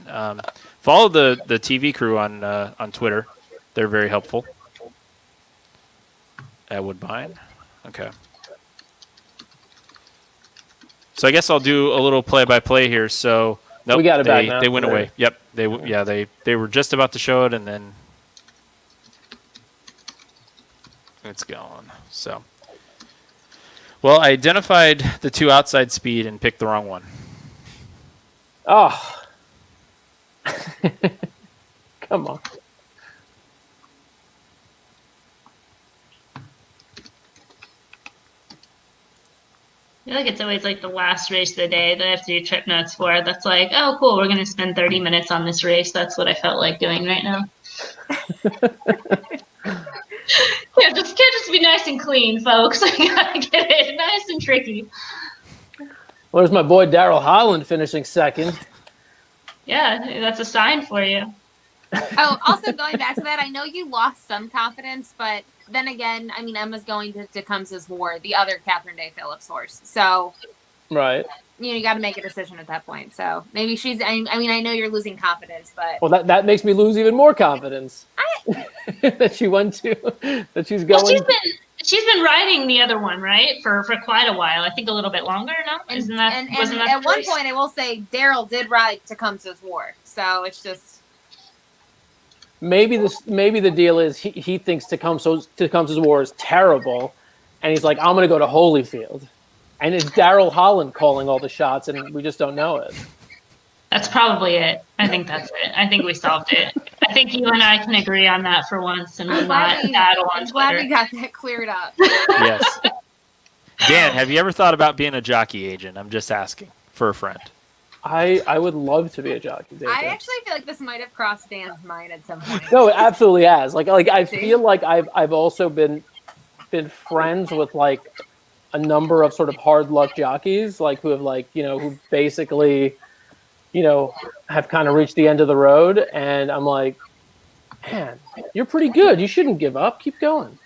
Speaker 4: Follow the TV crew on Twitter; they're very helpful at Woodbine. Okay. So I guess I'll do a little play-by-play here. So nope,
Speaker 2: We got it back now.
Speaker 4: They went
Speaker 2: Yeah.
Speaker 4: away. Yep, they were just about to show it, and then it's gone. So, well, I identified the 2 outside speed and picked the wrong one.
Speaker 2: Oh. Come on.
Speaker 3: I feel like it's always like the last race of the day that I have to do trip notes for. That's like, oh, cool, we're going to spend 30 minutes on this race. That's what I felt like doing right now. Yeah, just can't just be nice and clean, folks. I gotta get it nice and tricky.
Speaker 2: Well, there's my boy Daryl Holland finishing second.
Speaker 3: Yeah, that's a sign for you.
Speaker 5: Oh, also going back to that, I know you lost some confidence, but then again, I mean, Emma's going to Tecumseh's War, the other Catherine Day Phillips horse. So,
Speaker 2: Right.
Speaker 5: you got to make a decision at that point. So maybe she's, I mean, I know you're losing confidence, but.
Speaker 2: Well, that makes me lose even more confidence that she went to, that she's going.
Speaker 3: Well, she's been riding the other one, right, for quite a while. I think a little bit longer. No, isn't that?
Speaker 5: And
Speaker 3: wasn't that
Speaker 5: at
Speaker 3: the
Speaker 5: one
Speaker 3: race?
Speaker 5: point, I will say Daryl did ride Tecumseh's War, so it's just.
Speaker 2: Maybe the deal is he thinks Tecumseh's War is terrible, and he's like, I'm going to go to Holyfield, and it's Daryl Holland calling all the shots, and we just don't know it.
Speaker 3: That's probably it. I think that's it. I think we solved it. I think you and I can agree on that for once, and we'll not battle on
Speaker 5: I'm glad
Speaker 3: Twitter.
Speaker 5: we got that cleared up.
Speaker 4: Yes. Dan, have you ever thought about being a jockey agent? I'm just asking for a friend.
Speaker 2: I would love to be a jockey.
Speaker 5: I actually feel like this might have crossed Dan's mind at some point.
Speaker 2: No, it absolutely has. Like I feel like I've also been friends with like a number of sort of hard luck jockeys, like who have who basically, have kind of reached the end of the road, and I'm like, man, you're pretty good. You shouldn't give up. Keep going.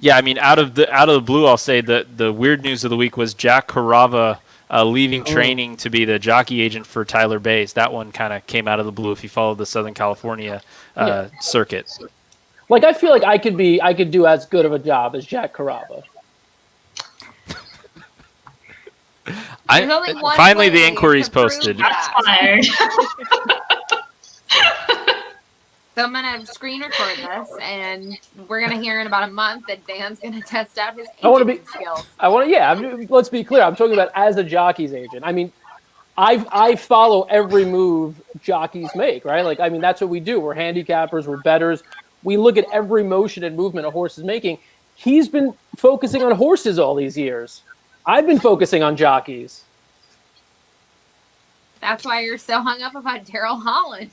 Speaker 4: Yeah, I mean, out of the blue, I'll say that the weird news of the week was Jack Carava leaving training to be the jockey agent for Tyler Bays. That one kind of came out of the blue if you followed the Southern California circuit.
Speaker 2: Like, I feel like I could do as good of a job as Jack Carrabba.
Speaker 4: Finally, the inquiry's posted.
Speaker 3: Fired.
Speaker 5: So I'm going to screen record this, and we're going to hear in about a month that Dan's going to test out his agent skills.
Speaker 2: Let's be clear. I'm talking about as a jockey's agent. I mean, I follow every move jockeys make, right? Like, I mean, that's what we do. We're handicappers. We're bettors. We look at every motion and movement a horse is making. He's been focusing on horses all these years. I've been focusing on jockeys.
Speaker 5: That's why you're so hung up about Daryl Holland.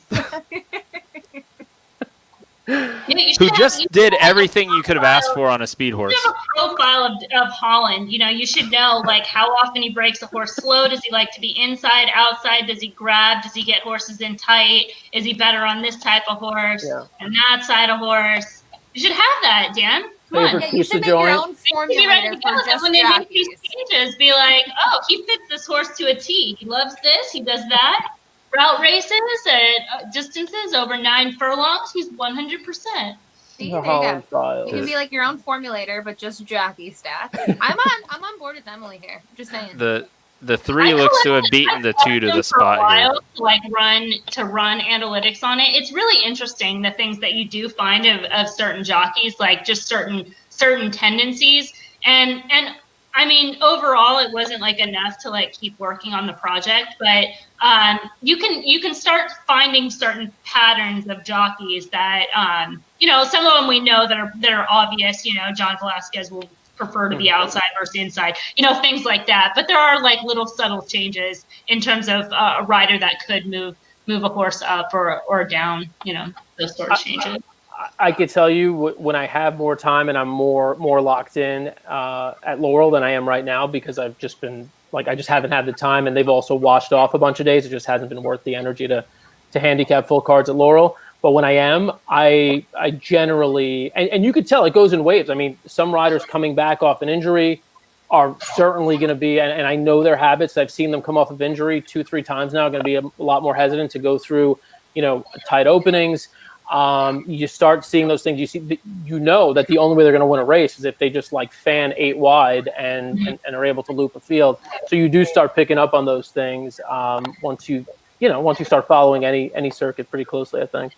Speaker 4: Who just did everything you could have asked for on a speed horse.
Speaker 3: You have a profile of Holland. You know, you should know, like, how often he breaks a horse slow. Does he like to be inside, outside? Does he grab? Does he get horses in tight? Is he better on this type of horse and that side of horse? You should have that, Dan. Come on.
Speaker 5: Yeah, you should make your own formulator for just
Speaker 3: when they make these changes, be like, oh, he fits this horse to a T. He loves this. He does that. Route races at distances over 9 furlongs, he's 100%.
Speaker 5: See, there you go. You can be like your own formulator, but just jockey stats. I'm on board with Emily here. Just saying.
Speaker 4: The 3 looks to have beaten the 2 to the spot here.
Speaker 3: Like run analytics on it. It's really interesting the things that you do find of certain jockeys, like just certain tendencies. And I mean, overall, it wasn't like enough to like keep working on the project, but you can start finding certain patterns of jockeys that some of them we know that are obvious. You know, John Velasquez will prefer to be outside versus inside. You know, things like that. But there are like little subtle changes in terms of a rider that could move a horse up or down. You know, those sort of changes.
Speaker 2: I could tell you when I have more time and I'm more locked in at Laurel than I am right now, because I've just been like, I just haven't had the time, and they've also washed off a bunch of days. It just hasn't been worth the energy to handicap full cards at Laurel. But when I am, I generally, and you could tell it goes in waves. I mean, some riders coming back off an injury are certainly going to be, and I know their habits. I've seen them come off of injury 2-3 times now, going to be a lot more hesitant to go through, tight openings. You start seeing those things. You know that the only way they're going to win a race is if they just like fan 8 wide and are able to loop a field. So you do start picking up on those things once you start following any circuit pretty closely, I think.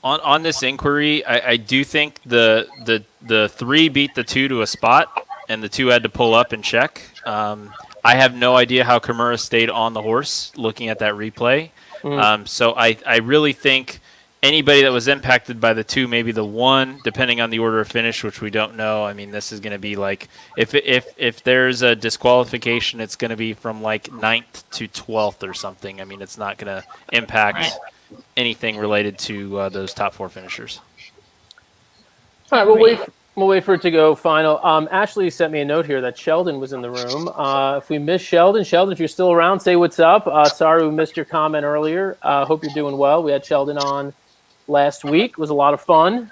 Speaker 4: On this inquiry, I do think the 3 beat the 2 to a spot, and the 2 had to pull up and check. I have no idea how Kimura stayed on the horse looking at that replay. So I really think anybody that was impacted by the 2, maybe the 1, depending on the order of finish, which we don't know. I mean, this is going to be like if there's a disqualification, it's going to be from like 9th to 12th or something. I mean, it's not going to impact anything related to those top 4 finishers.
Speaker 2: All right, we'll wait for it to go final. Ashley sent me a note here that Sheldon was in the room. If we missed Sheldon, if you're still around, say what's up. Sorry we missed your comment earlier. Hope you're doing well. We had Sheldon on last week. It was a lot of fun.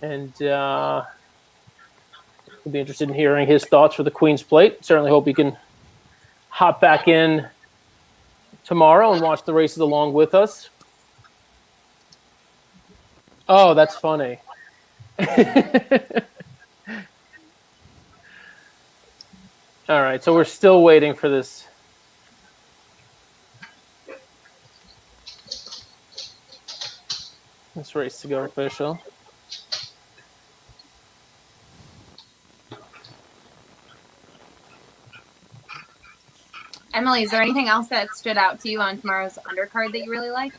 Speaker 2: And we'll be interested in hearing his thoughts for the Queen's Plate. Certainly hope he can hop back in tomorrow and watch the races along with us. Oh, that's funny. All right, so we're still waiting for this. This race to go official.
Speaker 5: Emily, is there anything else that stood out to you on tomorrow's undercard that you really like?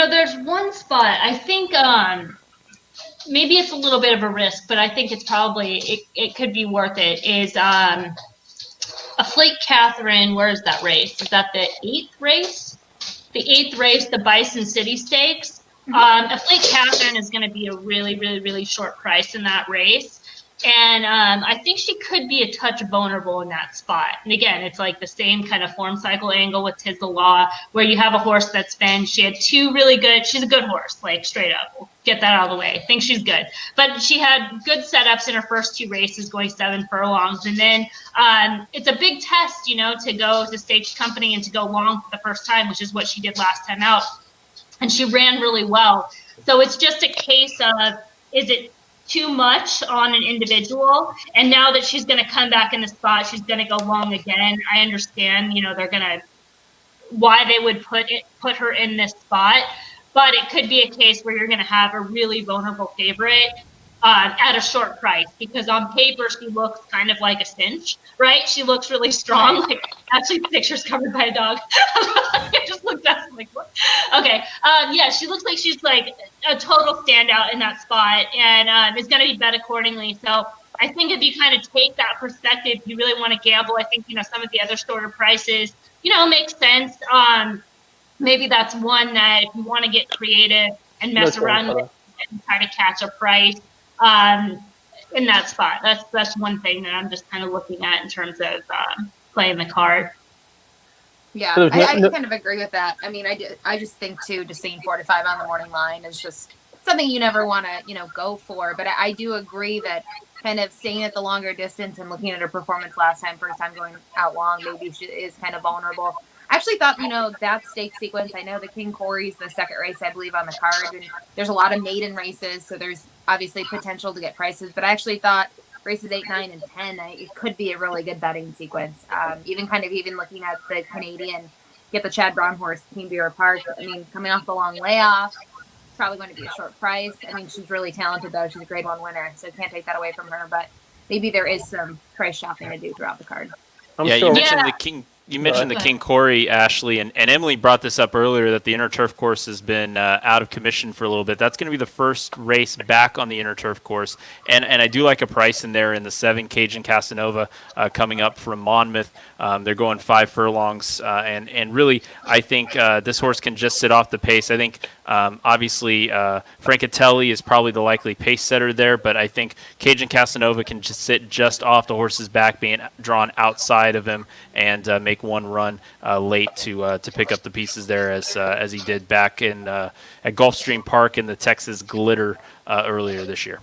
Speaker 3: There's one spot. I think maybe it's a little bit of a risk, but I think it's probably it could be worth it. Is a Flake Catherine? Where is that race? Is that the 8th race? The 8th race, the Bison City Stakes. A Flake Catherine is going to be a really, really, really short price in that race. And I think she could be a touch vulnerable in that spot. And again, it's like the same kind of form cycle angle with Tis the Law, where you have a horse that's been, she had two really good, she's a good horse, like straight up. We'll get that out of the way. I think she's good. But she had good setups in her first two races, going 7 furlongs. And then it's a big test, to go to Stage Company and to go long for the first time, which is what she did last time out. And she ran really well. So it's just a case of, is it too much on an individual? And now that she's going to come back in the spot, she's going to go long again. I understand, they're going to, why they would put her in this spot, but it could be a case where you're going to have a really vulnerable favorite at a short price, because on paper she looks kind of like a cinch, right? She looks really strong. Like, actually, picture's covered by a dog. I just looked at it like, what? Okay. Yeah, she looks like she's like a total standout in that spot, and is going to be bet accordingly. So I think if you kind of take that perspective, you really want to gamble. I think, some of the other shorter prices, make sense. Maybe that's one that if you want to get creative and mess around with it and try to catch a price in that spot. That's one thing that I'm just kind of looking at in terms of playing the card.
Speaker 5: Yeah, I kind of agree with that. I mean, I just think too, just seeing 4 to 5 on the morning line is just something you never want to, go for. But I do agree that kind of staying at the longer distance and looking at her performance last time, first time going out long, maybe she is kind of vulnerable. I actually thought, that stake sequence, I know the King Corey's the second race, I believe, on the card, and there's a lot of maiden races, so there's obviously potential to get prices, but I actually thought races 8, 9, and 10, it could be a really good betting sequence. Even looking at the Canadian, get the Chad Braun horse, King Beaver Park, I mean, coming off the long layoff, probably going to be a short price. I mean, she's really talented, though. She's a grade 1 winner, so can't take that away from her, but maybe there is some price shopping to do throughout the card.
Speaker 4: You mentioned the King. You mentioned the King Corey, Ashley, and Emily brought this up earlier that the inner turf course has been out of commission for a little bit. That's going to be the first race back on the inner turf course, and I do like a price in there in the 7 Cajun Casanova coming up from Monmouth. They're going 5 furlongs, and really I think this horse can just sit off the pace. I think obviously Francatelli is probably the likely pace setter there, but I think Cajun Casanova can just sit just off the horse's back, being drawn outside of him, and make one run late to pick up the pieces there, as he did back in at Gulfstream Park in the Texas Glitter earlier this year.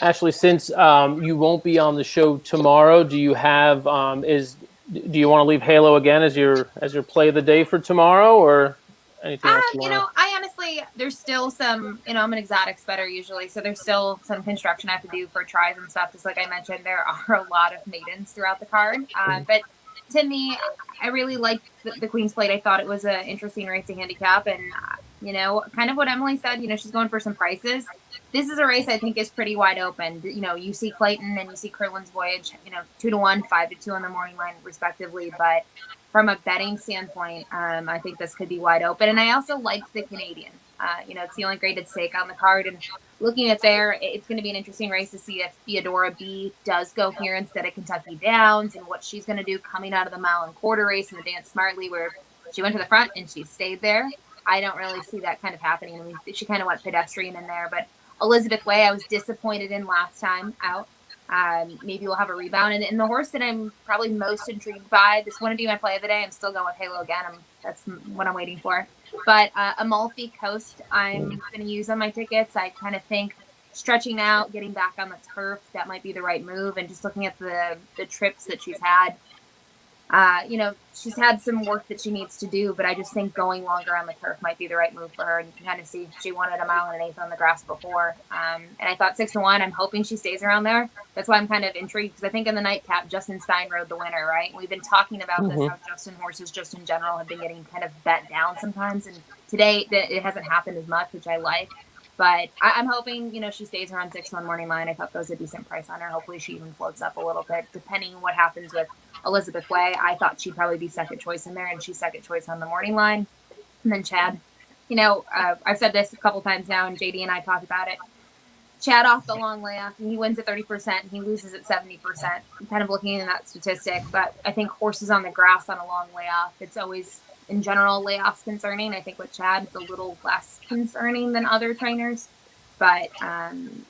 Speaker 2: Ashley, since you won't be on the show tomorrow, do you have do you want to leave Halo again as your play of the day for tomorrow, or anything else you want?
Speaker 5: I honestly, there's still some, I'm an exotics better usually, so there's still some construction I have to do for tries and stuff. Just like I mentioned, there are a lot of maidens throughout the card. But to me, I really liked the Queen's Plate. I thought it was an interesting race to handicap, and kind of what Emily said. She's going for some prices. This is a race I think is pretty wide open. You see Clayton and you see Curlin's Voyage. 2 to 1, 5 to 2 on the morning line, respectively, but from a betting standpoint, I think this could be wide open. And I also like the Canadian. It's the only graded stake on the card. And looking at there, it's going to be an interesting race to see if Theodora B does go here instead of Kentucky Downs, and what she's going to do coming out of the mile and quarter race in the Dance Smartly, where she went to the front and she stayed there. I don't really see that kind of happening. I mean, she kind of went pedestrian in there. But Elizabeth Way, I was disappointed in last time out. Maybe we'll have a rebound. And the horse that I'm probably most intrigued by, this wouldn't be my play of the day. I'm still going with Halo again. That's what I'm waiting for. But Amalfi Coast, I'm going to use on my tickets. I kind of think stretching out, getting back on the turf, that might be the right move. And just looking at the trips that she's had, she's had some work that she needs to do, but I just think going longer on the turf might be the right move for her. And you can kind of see she won at 1 mile and 1/8 on the grass before. And I thought 6 to 1, I'm hoping she stays around there. That's why I'm kind of intrigued, because I think in the nightcap, Justin Stein rode the winner, right? We've been talking about this, how Justin horses just in general have been getting kind of bet down sometimes. And today it hasn't happened as much, which I like. But I'm hoping, she stays around 6 on morning line. I thought that was a decent price on her. Hopefully she even floats up a little bit, depending on what happens with Elizabeth Way. I thought she'd probably be second choice in there, and she's second choice on the morning line. And then Chad, I've said this a couple times now, and JD and I talked about it. Chad off the long layoff, and he wins at 30%, and he loses at 70%. I'm kind of looking at that statistic, but I think horses on the grass on a long layoff, it's always, in general, layoffs concerning. I think with Chad, it's a little less concerning than other trainers. But,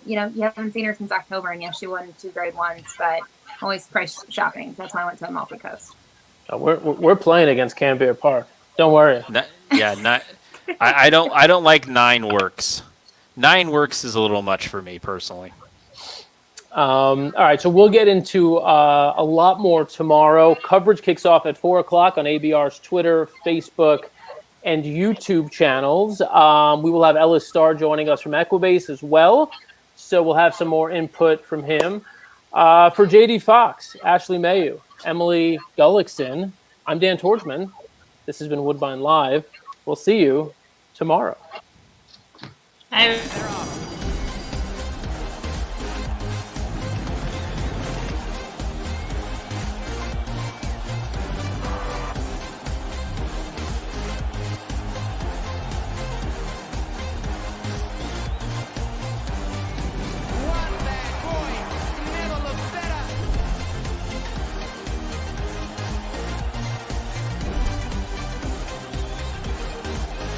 Speaker 5: you know, you haven't seen her since October, and yes, she won 2 grade ones, but always price shopping. So that's why I went to Amalfi Coast.
Speaker 2: We're playing against Canberra Park. Don't worry.
Speaker 4: I don't like 9 works. 9 works is a little much for me personally.
Speaker 2: All right, so we'll get into a lot more tomorrow. Coverage kicks off at 4 o'clock on ABR's Twitter, Facebook, and YouTube channels. We will have Ellis Starr joining us from Equibase as well, so we'll have some more input from him. For JD Fox, Ashley Mailloux, Emily Gullikson, I'm Dan Tordjman. This has been Woodbine Live. We'll see you tomorrow.
Speaker 3: Hi.